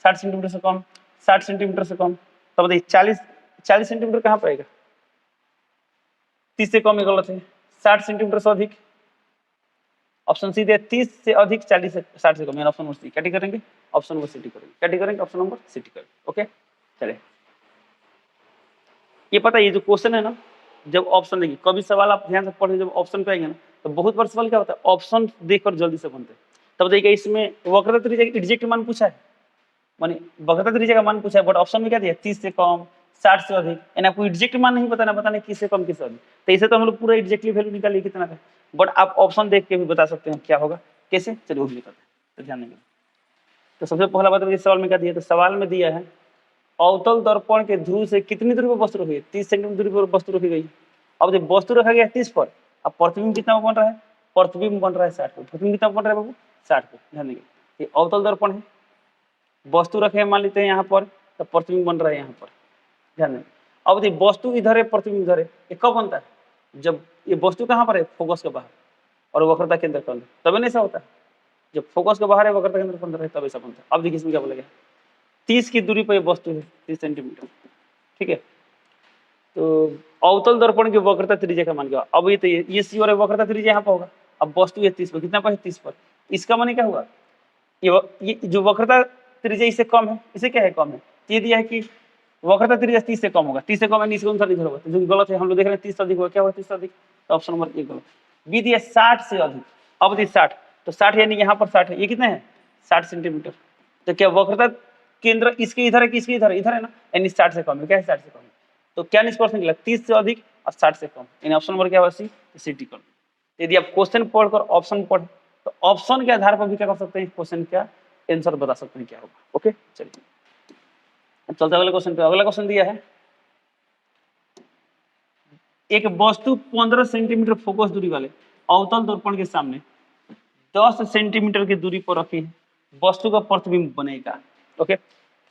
60 सेंटीमीटर से कम, 60 सेंटीमीटर से कम। तो बताइए 40 सेंटीमीटर कहाँ पर आएगा? 30 से कम ही गलत है। 60 सेंटीमीटर से अधिक, ऑप्शन सी दे 30 से अधिक, 40 से 60 से कम, यानी ऑप्शन नंबर सी। क्या करेंगे? ऑप्शन नंबर सी करेंगे। क्या करेंगे? ऑप्शन नंबर सी करेंगे। ओके, चलिए ये पता है, ये जो क्वेश्चन है ना, जब ऑप्शन देखिए कभी सवाल आप ध्यान से पढ़िए, जब ऑप्शन पे आएंगे ना तो बहुत बार सवाल क्या होता है? ऑप्शन देखकर जल्दी से बनते हैं। तब देखिए इसमें वक्रता त्रिज्या का एग्जैक्ट मान पूछा है, माने वक्रता त्रिज्या का मान पूछा है, बट ऑप्शन में क्या दिया? 30 से कम, 60 से अधिक, यानी आपको एग्जैक्ट मान नहीं बताना किससे कम किससे अधिक। तो इसे तो हम लोग पूरा एग्जैक्टली वैल्यू निकालिए कितना का, बट आप ऑप्शन देख के भी बता सकते हैं क्या होगा, कैसे? चलिए वो भी बताते हैं, तो ध्यान देंगे। तो सबसे पहला बात सवाल में क्या दिया? तो सवाल में दिया है अवतल दर्पण के ध्रुव से कितनी दूरी पर वस्तु रखी है? 30 सेंटीमीटर दूरी पर वस्तु रखी गई। अब जब वस्तु रखा गया 30 पर, अब प्रतिबिंब कितना बन रहा है? प्रतिबिंब बन रहा है 60 पर। प्रतिबिंब कितना बन रहा है बाबू? 60 पर। ध्यान देंगे, ये अवतल दर्पण है, वस्तु रखे हैं मान लेते हैं यहाँ पर, तो प्रतिबिंब बन रहा है यहाँ पर। ध्यान दें, अब ये वस्तु इधर है, प्रतिबिंब इधर है, ये कब बनता है? जब ये वस्तु कहाँ पर है? फोकस के बाहर और वक्रता केंद्र के अंदर, तभी नहीं ऐसा होता है। जब फोकस के बाहर है, वक्रता केंद्र के अंदर है, तब ऐसा बनता है। अब देखिए इसमें क्या बोलेगा, 30 की दूरी पर वस्तु है, 30 सेंटीमीटर, ठीक है। तो अवतल दर्पण की वक्रता त्रिज्या का मान क्या? अब ये तो ये सी और वक्रता त्रिज्या यहाँ पर होगा। अब वस्तु है 30 पर, कितना पर है? 30 पर। इसका मान क्या हुआ? ये जो वक्रता त्रिज्या इससे कम है, इसे क्या है? कम है। ये दिया है कि वक्रता त्रिज्या 30 से कम होगा, 30 से कम है, इसके अनुसार इधर होगा, तो जो गलत है हम लोग देख रहे हैं 30 से अधिक होगा, क्या होगा 30 से अधिक? तो ऑप्शन नंबर ए गलत। बी दिया 60 से अधिक, अब दी 60, तो 60 यानी यहाँ पर 60 है, ये कितना है? 60 सेंटीमीटर। तो क्या वक्रता केंद्र इसके इधर है कि इसके इधर है? इधर है ना, यानी 60 से कम है। क्या है? 60 से कम है। तो क्या निष्कर्ष निकला? 30 से अधिक और 60 से कम, यानी ऑप्शन नंबर क्या होगा? सी। सी टी कर। यदि आप क्वेश्चन पढ़कर ऑप्शन पढ़े तो ऑप्शन के आधार पर भी क्या कर सकते हैं? क्वेश्चन का आंसर बता सकते हैं क्या होगा। ओके, चलिए चलते अगले क्वेश्चन पे। अगला क्वेश्चन दिया है, एक वस्तु 15 सेंटीमीटर फोकस दूरी वाले अवतल दर्पण के सामने 10 सेंटीमीटर की दूरी पर रखी है, वस्तु का प्रतिबिंब बनेगा। ओके,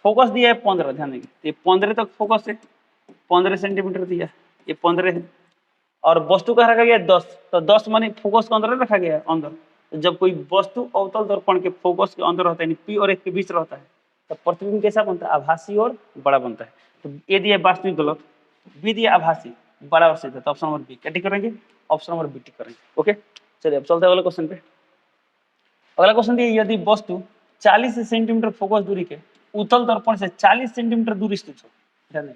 फोकस दिया है 15, ध्यान देंगे, ये 15 तक फोकस है, 15 सेंटीमीटर दिया, ये 15 है, और वस्तु का रखा गया 10, तो 10 माने फोकस के अंदर रखा गया है, अंदर। तो जब कोई वस्तु अवतल दर्पण के फोकस के अंदर रहता है, पी और एक के बीच रहता है, तो प्रतिबिंब कैसा बनता है? आभासी और बड़ा बनता है। तो ए दिया वास्तविक गलत, बी दिया आभासी, बड़ा और सीधा, तो ऑप्शन नंबर बी। क्या टिक करेंगे? ऑप्शन नंबर बी टिक करेंगे। ओके, चलिए अब चलते हैं अगले क्वेश्चन पे। अगला क्वेश्चन दिया, यदि वस्तु 40 सेंटीमीटर फोकस दूरी के उत्तल दर्पण से 40 सेंटीमीटर दूर स्थित हो, ध्यान दें,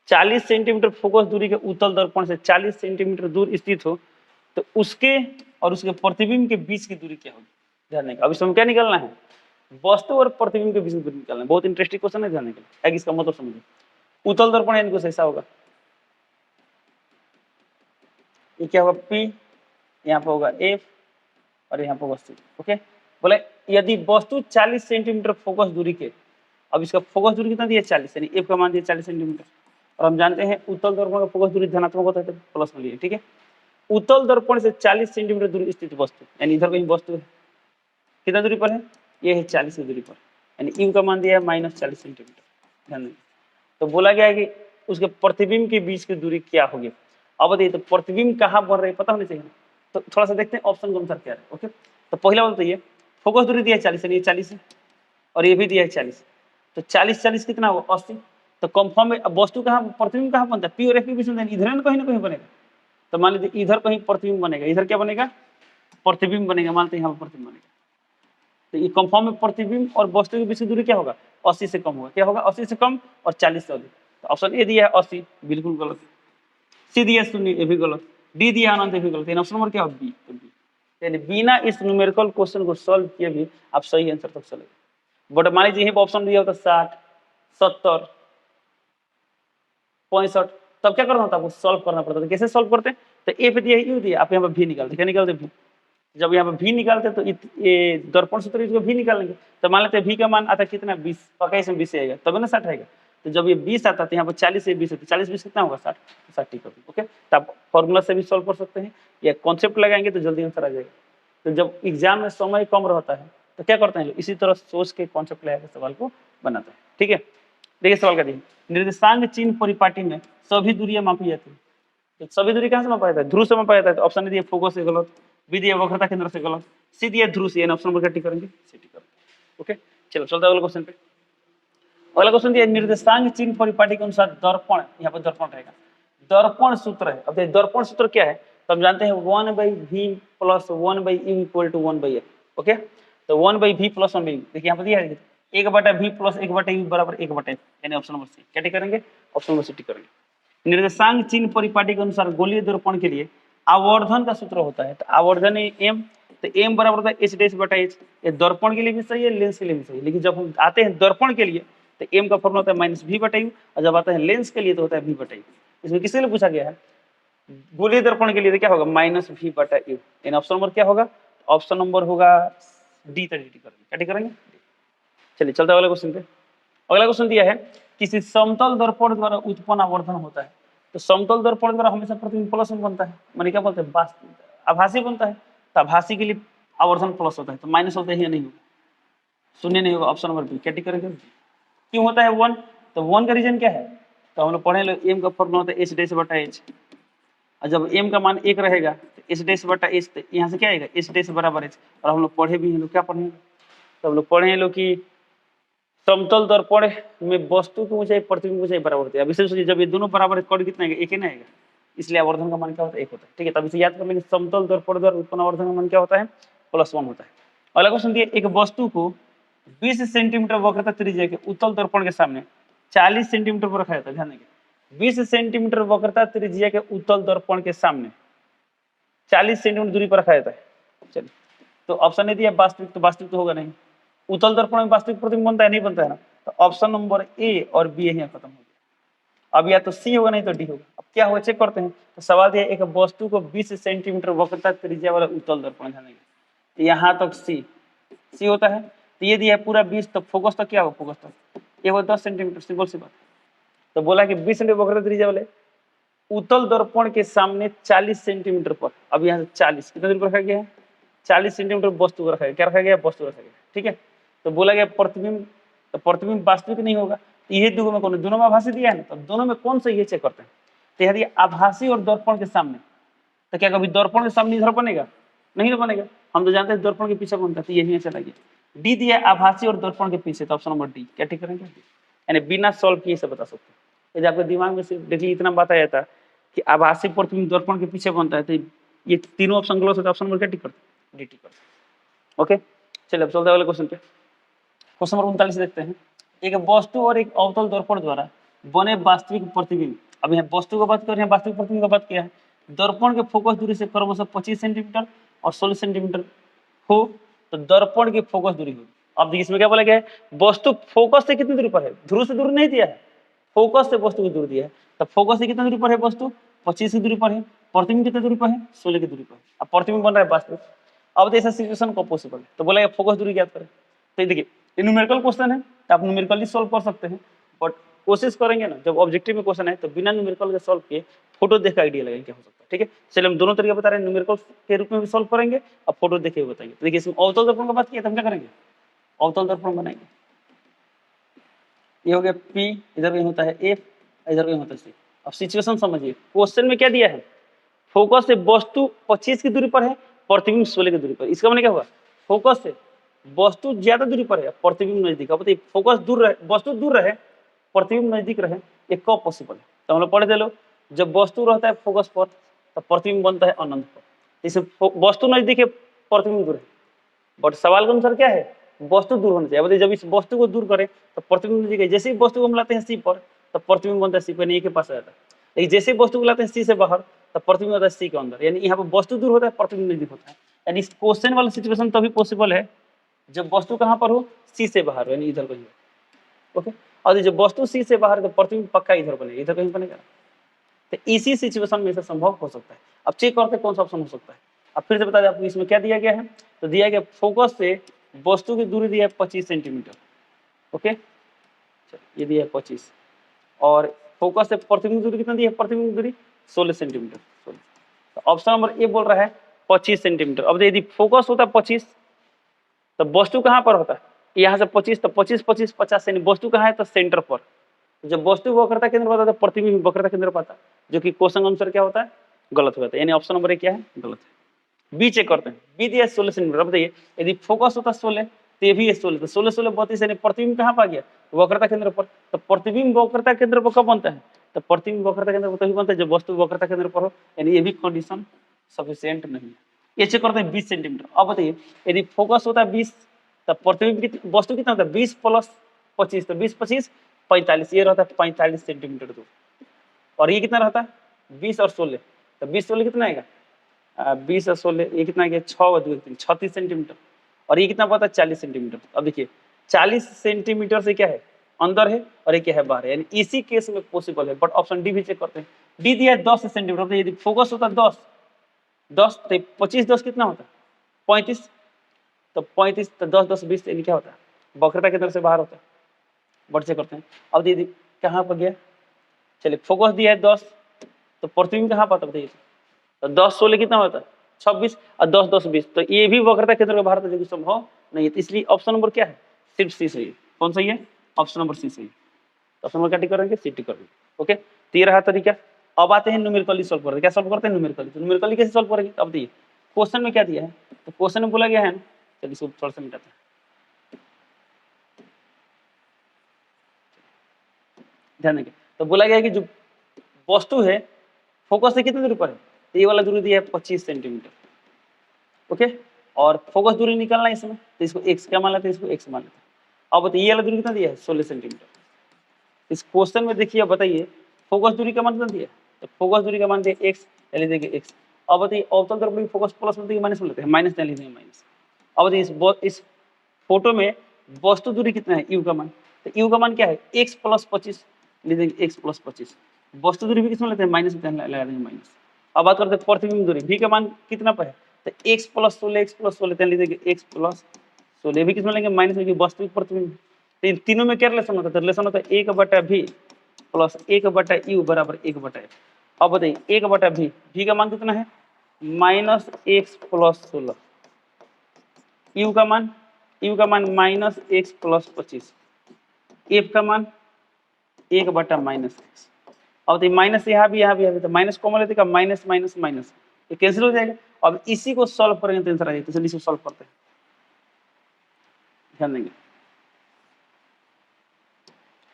40 सेंटीमीटर फोकस दूरी के उत्तल दर्पण से 40 सेंटीमीटर दूर स्थित हो, तो उसके और उसके प्रतिबिंब के बीच की दूरी क्या होगी? ध्यान दें, अब इसमें क्या निकालना है? वस्तु और प्रतिबिंब के बीच की दूरी निकालना है। बहुत इंटरेस्टिंग क्वेश्चन है, ध्यान दें, इसका मतलब समझिए। उत्तल दर्पण यानी कुछ ऐसा होगा, ये क्या होगा? P, यहाँ पे होगा F और यहाँ पे होगा C। ओके, बोले यदि वस्तु 40 सेंटीमीटर फोकस दूरी के, अब इसका फोकस दूरी कितना दिया? 40, यानी F का मान दिया 40 सेंटीमीटर, और हम जानते हैं उत्तल दर्पण का फोकस दूरी धनात्मक होता है, तो प्लस में लिए, ठीक है। उत्तल दर्पण से 40 सेंटीमीटर दूरी स्थित वस्तु, यानी इधर कहीं वस्तु है, कितना दूरी पर है? ये है 40 की दूरी पर, यानी U का मान दिया है -40 सेंटीमीटर। ध्यान दें, तो बोला गया है कि उसके प्रतिबिंब के बीच की दूरी क्या होगी। अब बताइए, तो प्रतिबिंब कहाँ बन रहे पता होना चाहिए, तो थोड़ा सा देखते हैं ऑप्शन के अनुसार क्या है। ओके, तो पहला बात बताइए, फोकस दूरी दिया है 40, यानी 40 है, और ये भी दिया है 40, तो 40 कितना होगा? 80। तो कंफर्म में वस्तु कहाँ, प्रतिबिंब कहाँ बनता है? पी और एफ के बीच में, इधर ना कहीं बनेगा। तो मान लीजिए इधर कहीं प्रतिबिंब बनेगा, इधर क्या बनेगा? प्रतिबिंब बनेगा, मानते हैं यहाँ पर प्रतिबिंब बनेगा। तो ये कंफर्म में प्रतिबिंब और वस्तु के बीच की दूरी क्या होगा? 80 से कम होगा। क्या होगा? 80 से कम और 40 से अधिक। तो ऑप्शन ए दिया है 80, बिल्कुल गलत। सी दिया 0, ये भी गलत। डी दिया अनंत, ये भी गलत। ऑप्शन नंबर क्या होगा? बी। यानी बिना इस न्यूमेरिकल क्वेश्चन को सॉल्व किए भी आप सही आंसर तक चले। बट मान लीजिए यहीं ऑप्शन दिया होता 60, 70, 65, तब क्या करना होता? आपको सॉल्व करना पड़ता था। कैसे सॉल्व करते हैं? तो ए पे दिया, यू दिया, आप यहाँ पर भी निकालते। क्या निकालते? भी। जब यहाँ पे भी निकालते तो ये दर्पण सूत्र इसको भी निकालेंगे, तो मान लेते हैं भी का मान आता कितना? 20, पक्का इसमें 20 आएगा, तब ना 60 आएगा। तो जब ये 20 आता तो यहाँ पर 40 से 20 होता, 40 20 कितना होगा? 60, 60 टिक। ओके, तो आप फॉर्मूला से भी सॉल्व कर सकते हैं, या कॉन्सेप्ट लगाएंगे तो जल्दी आंसर आ जाएगा। तो जब एग्जाम में समय कम रहता है तो क्या करते हैं, इसी तरह सोच के कॉन्सेप्ट लगा के सवाल को बनाते हैं। ठीक है, देखिए सवाल का देखिए, निर्देशांक चिन्ह परिपाटी में सभी दूरियां मापी जाती है। तो सभी दूरी कहाँ से मापा जाता है? ध्रुव से मापा जाता है। तो ऑप्शन दिया फोकस से गलत, बी दिया वक्रता केंद्र से गलत, सी दिया ध्रुव से, ऑप्शन नंबर टिक करेंगे, सी टिक करेंगे। ओके, चलो चलते हैं अगले क्वेश्चन पे। अगला क्वेश्चन दिया, निर्देशांक चिन्ह परिपाटी के अनुसार दर्पण, यहाँ पर दर्पण रहेगा, दर्पण सूत्र है। अब दर्पण सूत्र क्या है? तो हम जानते हैं 1/v + 1/u = 1/f। ओके, तो 1/v + 1/u, देखिए यहाँ पर दिया है 1/v + 1/u = 1/f, यानी ऑप्शन नंबर सी। क्या टिक करेंगे? ऑप्शन नंबर सी टिक करेंगे। निर्देशांक चिन्ह परिपाटी के अनुसार गोलीय दर्पण के लिए आवर्धन का सूत्र होता है, तो आवर्धन है m, तो m बराबर होता है h'/h। ये दर्पण के लिए भी सही है, लेंस के लिए भी सही है, लेकिन जब हम आते हैं दर्पण के लिए तो m का फॉर्मूला होता है -v/u, और जब आता है लेंस के लिए तो होता है v/u। इसमें किसके लिए पूछा गया है? गोलीय दर्पण के लिए तो क्या होगा? -v/u, यानी ऑप्शन नंबर क्या होगा? ऑप्शन नंबर होगा डी। क्या करेंगे? चलिए चलते अगले क्वेश्चन पे। अगला क्वेश्चन दिया है, किसी समतल दर्पण द्वारा उत्पन्न आवर्धन होता है। तो समतल दर्पण द्वारा हमेशा प्रतिबिंब प्लस में बनता है, माने क्या बोलते हैं, आभासी बनता है। तो आभासी के लिए आवर्धन प्लस होता है, तो माइनस होता है या नहीं होगा, शून्य नहीं होगा। ऑप्शन नंबर बी, क्या टिक करेंगे? क्यों होता है 1? तो 1 का रीजन क्या है? तो हम लोग पढ़े लो, एम का फॉर्मूला होता है एच डैश बटा एच, और जब एम का मान 1 रहेगा तो एच डैश बटा एच, तो यहाँ से क्या आएगा, एच डैश बराबर एच। और हम लोग पढ़े भी हैं लोग, क्या पढ़े हैं, तो हम लोग पढ़े हैं लोग कि समतल दर्पण में वस्तु की ऊंचाई प्रतिबिंब ऊंचाई बराबर होती है। अब इसे सोचिए, जब ये दोनों बराबर है, कोण कितना आएगा, एक ही ना आएगा, इसलिए आवर्धन का मान क्या होता है, 1 होता है। ठीक है, तब इसे याद कर लेंगे, समतल दर्पण द्वारा उत्पन्न आवर्धन का मान क्या होता है, +1 होता है। अगला क्वेश्चन दिया, एक वस्तु को 20 सेंटीमीटर वक्रता त्रिज्या के उत्तल दर्पण के सामने 40 सेंटीमीटर पर रखा जाता है। ध्यान देंगे, 20 सेंटीमीटर वक्रता त्रिज्या के उत्तल दर्पण के सामने 40 सेंटीमीटर दूरी पर रखा जाता है। चलिए, तो ऑप्शन ने दिया वास्तविक, तो वास्तविक तो होगा नहीं, उत्तल दर्पण में वास्तविक प्रतिबिंब बनता है, नहीं बनता है ना, तो ऑप्शन नंबर ए और बी यहीं खत्म हो गया। अब या तो सी होगा नहीं तो डी होगा। अब क्या होगा चेक करते हैं। तो सवाल दिया, एक वस्तु को 20 सेंटीमीटर वक्रता त्रिज्या वाला उत्तल दर्पण, ध्यान देंगे, तो यहाँ तक सी होता है। तो ये दिया है पूरा 20, तो फोकस तक क्या होगा, फोकस तक ये होगा 10 सेंटीमीटर, सिंपल सी बात। तो बोला कि 20 सेंटीमीटर वक्रता त्रिज्या वाले उत्तल दर्पण के सामने 40 सेंटीमीटर पर, अब यहाँ से 40 कितना दूरी पर रखा गया है, 40 सेंटीमीटर वस्तु को रखा गया, क्या रखा गया, वस्तु रखा गया। ठीक है, तो बोला गया प्रतिबिंब, तो प्रतिबिंब वास्तविक नहीं होगा, तो ये दोनों में आभासी दिया है ना, तो दोनों में कौन सही है चेक करते हैं। तो यदि आभासी और दर्पण के सामने, तो क्या कभी दर्पण के सामने इधर बनेगा, नहीं तो बनेगा, हम तो जानते हैं दर्पण के पीछे बनता है, तो यही चला गया। डी दिया आभासी और दर्पण के पीछे, तो ऑप्शन नंबर डी, क्या ठीक करेंगे, यानी बिना सॉल्व किए से बता सकते हैं। यदि आपके दिमाग में से देखिए इतना बात आया था कि आभासी प्रतिबिंब दर्पण के पीछे बनता है, तो ये तीनों ऑप्शन गलत है, ऑप्शन नंबर क्या टिक करते हैं, डी टिक करते हैं। ओके, चलिए अब चलते हैं अगले क्वेश्चन पे। क्वेश्चन नंबर 39 देखते हैं, एक वस्तु और एक अवतल दर्पण द्वारा बने वास्तविक प्रतिबिंब, अब यहाँ वस्तु की बात कर रहे हैं, वास्तविक प्रतिबिंब की बात किया है, दर्पण के फोकस दूरी से क्रमशः 25 सेंटीमीटर और 16 सेंटीमीटर हो, तो दर्पण की फोकस दूरी होगी। अब देखिए इसमें क्या बोला गया है, वस्तु फोकस से कितनी दूरी पर है, ध्रुव से दूर नहीं दिया है, फोकस से वस्तु की दूरी दिया है। तो फोकस से कितनी दूरी पर है वस्तु, 25 की दूरी पर है, प्रतिबिंब कितनी दूरी पर है, 16 की दूरी पर है। अब प्रतिबिंब बन रहा है वास्तविक। अब ऐसा सिचुएशन को पॉसिबल है, तो बोला फोकस दूरी ज्ञात करें। तो देखिए ये न्यूमेरिकल क्वेश्चन है, तो आप न्यूमेरिकली सॉल्व कर सकते हैं, बट कोशिश करेंगे ना, जब ऑब्जेक्टिव में क्वेश्चन है तो बिना न्यूमेरिकल के सॉल्व किए फोटो देख आइडिया लगाएंगे क्या हो सकता है। ठीक है, चलिए हम दोनों तरीके बता रहे हैं, न्यूमेरिकल के रूप में भी सॉल्व करेंगे और फोटो देखे हुए बताएंगे। तो देखिए इसमें अवतल दर्पण की बात की तो हम क्या करेंगे, अवतल दर्पण बनाएंगे। ये हो गया P, इधर कहीं होता है F, इधर कहीं होता है C। अब सिचुएशन समझिए, क्वेश्चन में क्या दिया है, फोकस से वस्तु 25 की दूरी पर है, प्रतिबिंब 16 की दूरी पर। इसका मतलब क्या होगा, फोकस से वस्तु ज्यादा दूरी पर है, प्रतिबिंब नजदीक। अब बताइए फोकस दूर रहे, वस्तु दूर रहे, प्रतिबिंब नजदीक रहे, ये कब पॉसिबल है। तो हम लोग पढ़े थे लोग, जब वस्तु रहता है फोकस पर तो प्रतिबिंब बनता है अनंत पर, इसे वस्तु नजदीक है, प्रतिबिंब दूर है। बट सवाल के अनुसार क्या है, वस्तु दूर होना चाहिए। बताइए जब इस वस्तु को दूर करें तो प्रतिबिंब नजदीक है, जैसे ही वस्तु को हम लाते हैं सी पर तो प्रतिबिंब बनता है सी पर, एक के पास आ जाता है। लेकिन जैसे ही वस्तु को लाते हैं सी से बाहर तो प्रतिबिंब होता है सी के अंदर, यानी यहाँ पर वस्तु दूर होता है, प्रतिबिंब नजदीक होता है। यानी इस क्वेश्चन वाला सिचुएशन तभी पॉसिबल है जब वस्तु कहाँ पर हो, सी से बाहर, यानी इधर कहीं। ओके, और जब वस्तु सी से बाहर तो प्रतिबिंब पक्का इधर बनेगा, इधर कहीं बनेगा। तो इसी सिचुएशन में से संभव हो सकता है। अब चेक करते हैं कौन सा ऑप्शन हो सकता है। अब फिर से बता दें आपको, इसमें क्या दिया गया है, तो दिया गया फोकस से वस्तु की दूरी दिया है 25 सेंटीमीटर। ओके, ये दिया है 25, और फोकस से प्रतिबिंब दूरी कितना दिया है, प्रतिबिंब दूरी 16 सेंटीमीटर। तो ऑप्शन नंबर ए बोल रहा है 25 सेंटीमीटर। अब यदि फोकस होता है 25 तो वस्तु कहाँ पर होता है, यहाँ से 25, तो 25 25 50 यानी वस्तु कहाँ है, तो सेंटर पर। जब वस्तु वक्रता केंद्र पाता है तो प्रतिबिंब वक्रता केंद्र पाता है, जो कि क्वेश्चन अनुसार क्या होता है, गलत हो जाता है। यानी ऑप्शन नंबर ए क्या है, गलत है। बी चेक करते हैं, बी दिया 16 सेंटीमीटर। अब बताइए यदि फोकस होता 16 तो ये भी 16, तो 16 16 32, यानी प्रतिबिंब कहाँ पा गया, वक्रता केंद्र पर। तो प्रतिबिंब वक्रता केंद्र पर कब बनता है, तो प्रतिबिंब वक्रता केंद्र पर तभी बनता है जब वस्तु वक्रता केंद्र पर हो, यानी ये भी कंडीशन सफिशिएंट नहीं है। ये चेक करते हैं 20 सेंटीमीटर। अब बताइए यदि फोकस होता है 20 तो प्रतिबिंब वस्तु कितना होता है, 20 + 25, तो 20 25 45, ये रहता है 45 सेंटीमीटर दूर। और ये कितना रहता है, 20 और 16, तो 20 16 कितना आएगा, 20 और 16 ये कितना गया, 6 और 2 36 सेंटीमीटर। और ये कितना पता है, 40 सेंटीमीटर। अब देखिए 40 सेंटीमीटर से क्या है, अंदर है, और ये क्या है, बाहर है, यानी इसी केस में पॉसिबल है। बट ऑप्शन डी भी चेक करते हैं, डी दिया है 10 सेंटीमीटर। यदि फोकस होता है 10 तो 25 10 कितना होता है, 35, तो 35 तो 10 10 20, यानी क्या होता है, वक्रता के अंदर से बाहर होता है। बट चेक करते हैं। अब यदि कहाँ पर गया? चलिए फोकस दिया है 10, तो प्रतिबिंब कहाँ पर बताइए? तो 10 16 कितना होता है? 26 और 10 10 20, तो ये भी वक्रता केंद्र का भारत जो कि संभव नहीं है। इसलिए ऑप्शन नंबर क्या है? सिर्फ सी सही है। कौन सही है? ऑप्शन नंबर सी सही है। ऑप्शन नंबर क्या टिक करेंगे? सी टिक करेंगे। ओके, तो ये रहा तरीका। अब आते हैं न्यूमेरिकली सॉल्व करते हैं। क्या सॉल्व करते हैं? न्यूमेरिकली। तो न्यूमेरिकली कैसे सॉल्व करेंगे? अब देखिए क्वेश्चन में क्या दिया है, तो क्वेश्चन में बोला गया है ना, चलिए इसको थोड़ा सा मिटाते हैं। ध्यान देंगे, तो बोला गया है कि जो वस्तु है फोकस से कितनी दूरी पर है, तो ये वाला दूरी दिया है 25 सेंटीमीटर। ओके, और फोकस दूरी निकालना है इसमें, तो इसको x क्या मान लेते हैं? इसको x मान लेते हैं। अब बताइए ये वाला दूरी कितना दिया है? 16 सेंटीमीटर। इस क्वेश्चन में देखिए, अब बताइए फोकस दूरी का मान कितना दिया है? तो फोकस दूरी का मान दिया x, ले लीजिए x। अब बताइए अवतल दर्पण की फोकस प्लस में माइनस में लेते हैं, माइनस ले लीजिए माइनस। अब बताइए इस फोटो में वस्तु दूरी कितना है? u का मान, तो u का मान क्या है? x प्लस 25, लीजिए x प्लस 25। वस्तु दूरी भी किसमें लेते हैं? माइनस में लगा देंगे माइनस। अब बात करते हैं प्रतिबिंब दूरी, v का मान कितना पर है? तो x प्लस 16, x प्लस 16 लीजिए x प्लस 16 भी किसमें लेंगे? माइनस में, वास्तविक प्रतिबिंब। तो इन तीनों में क्या रिलेशन होता है? रिलेशन होता है 1/v प्लस 1/u बराबर 1/f। अब बताइए 1/v, v का मान कितना है? माइनस x प्लस 16, u का मान माइनस x प्लस 25, f का मान 1/-x। अब बताइए माइनस यहाँ भी, तो माइनस कॉमन लेते, माइनस माइनस माइनस ये कैंसिल हो जाएगा। अब इसी को सॉल्व करेंगे तो आंसर आ जाएगा। चलिए इसको सॉल्व करते हैं, ध्यान देंगे।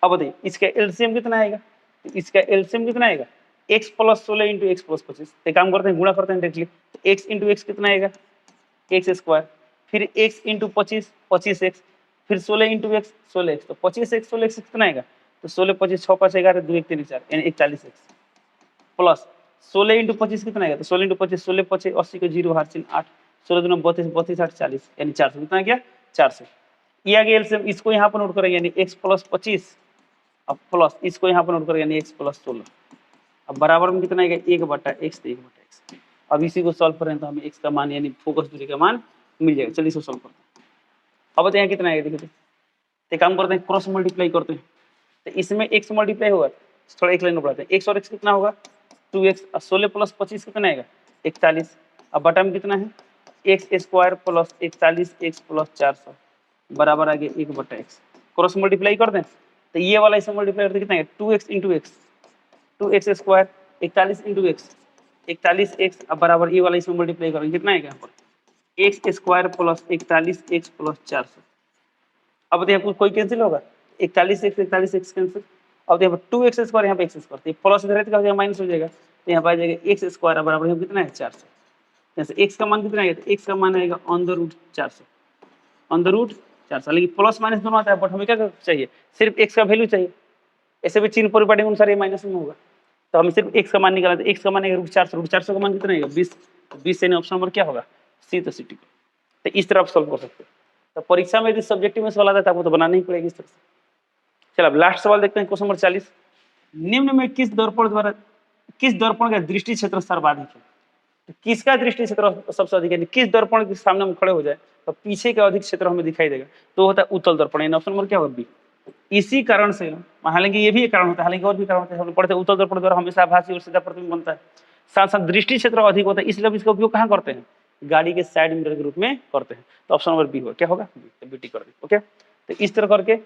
अब बताइए इसका एलसीएम कितना आएगा? इसका एलसीएम कितना आएगा? x plus 16 into x plus 25। एक काम करते हैं, गुणा करते हैं डायरेक्टली। तो x इंटू एक्स कितना आएगा? एक्स स्क्वायर, फिर x इंटू 25 25x, फिर 16 इंटू एक्स 16x, तो 25x 16x कितना आएगा? तो 16 25 6 5 11 2 1 3 4 यानी 41x प्लस 16 इंटू 25 कितना आएगा? तो 16 इंटू 25 16 25 80 को 0 हार चिन्ह 8, 16 दूना 32 32 8 40 यानी 400 कितना आ गया? 400। ये आ गया एलसीएम। इसको यहाँ पर नोट करेंगे यानी x प्लस 25 अब प्लस इसको यहाँ पर नोट करेंगे यानी x प्लस 16। अब बराबर में कितना आएगा? 1/x तो 1/x। अब इसी को सॉल्व करें तो हमें x का मान यानी फोकस दूरी का मान मिल जाएगा। चलिए इसको सॉल्व करते हैं। अब बताइए कितना आएगा? देखिए तो काम करते हैं, क्रॉस मल्टीप्लाई करते हैं। तो इसमें x मल्टीप्लाई होगा, थोड़ा एक लाइन में बढ़ाते हैं। x और x कितना होगा? 2x। 16 प्लस 25 कितना आएगा? 41। अब बटा में कितना है? x square plus 41 x plus 400 बराबर आ गया 1/x। क्रॉस मल्टीप्लाई कर दें तो ये वाला इसे मल्टीप्लाई करते कितना है? 2x into x, 2x square 41 into x 41x अब बराबर ये वाला इसमें मल्टीप्लाई करेंगे कितना आएगा? यहाँ पर x square plus 41x plus 400। अब बताइए कोई कैंसिल होगा? 41x cancel. अब यहाँ पर 2x स्क्वायर, यहाँ पे x स्क्वायर, प्लस इधर है माइनस हो जाएगा, तो यहाँ पर आ जाएगा x स्क्वायर बराबर यहाँ कितना है? 400। यहाँ से x का मान कितना आएगा? तो x का मान आएगा √400, √400। लेकिन प्लस माइनस दोनों आता है, बट हमें क्या चाहिए? सिर्फ x का वैल्यू चाहिए। ऐसे भी चिन्ह परिपाटी अनुसार ये माइनस में होगा, तो हमें सिर्फ x का मान निकालना है। x का मान आएगा √400 का मान कितना आएगा? 20 यानी ऑप्शन नंबर क्या होगा? सी। तो सी टिक। तो इस तरह आप सॉल्व कर सकते हैं। तो परीक्षा में यदि सब्जेक्टिव में सवाल आता है तो आपको तो बनाना ही पड़ेगा इस तरह से। चलो अब लास्ट सवाल देखते हैं, क्वेश्चन नंबर 40। निम्न में किस दर्पण का दृष्टि क्षेत्र सर्वाधिक है? तो किसका दृष्टि क्षेत्र सबसे अधिक है? किस दर्पण के सामने हम खड़े हो जाए तो पीछे का अधिक क्षेत्र हमें दिखाई देगा, तो होता है उत्तल दर्पण। यानी ऑप्शन नंबर क्या होगा? बी। इसी कारण से, हालांकि ये भी एक कारण होता है, हालांकि और भी कारण होता है, हम पढ़ते हैं उत्तल दर्पण द्वारा हमेशा आभासी और सीधा प्रतिबिंब बनता है। साथ साथ दृष्टि क्षेत्र अधिक होता है, इसलिए इसका उपयोग कहाँ करते हैं? गाड़ी के साइड मिरर के रूप में करते हैं। तो ऑप्शन नंबर बी होगा। क्या होगा? बी टिक कर दी। ओके, तो इस तरह करके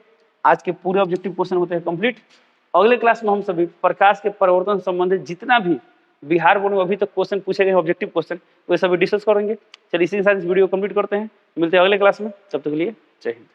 आज के पूरे ऑब्जेक्टिव क्वेश्चन होते हैं कंप्लीट। अगले क्लास में हम सभी प्रकाश के परिवर्तन संबंधित जितना भी बिहार बोर्ड में अभी तक क्वेश्चन पूछे गए ऑब्जेक्टिव क्वेश्चन वे सभी डिस्कस करेंगे। चलिए इसी के साथ इस वीडियो कंप्लीट करते हैं, मिलते हैं अगले क्लास में। तब तक के लिए जय हिंद।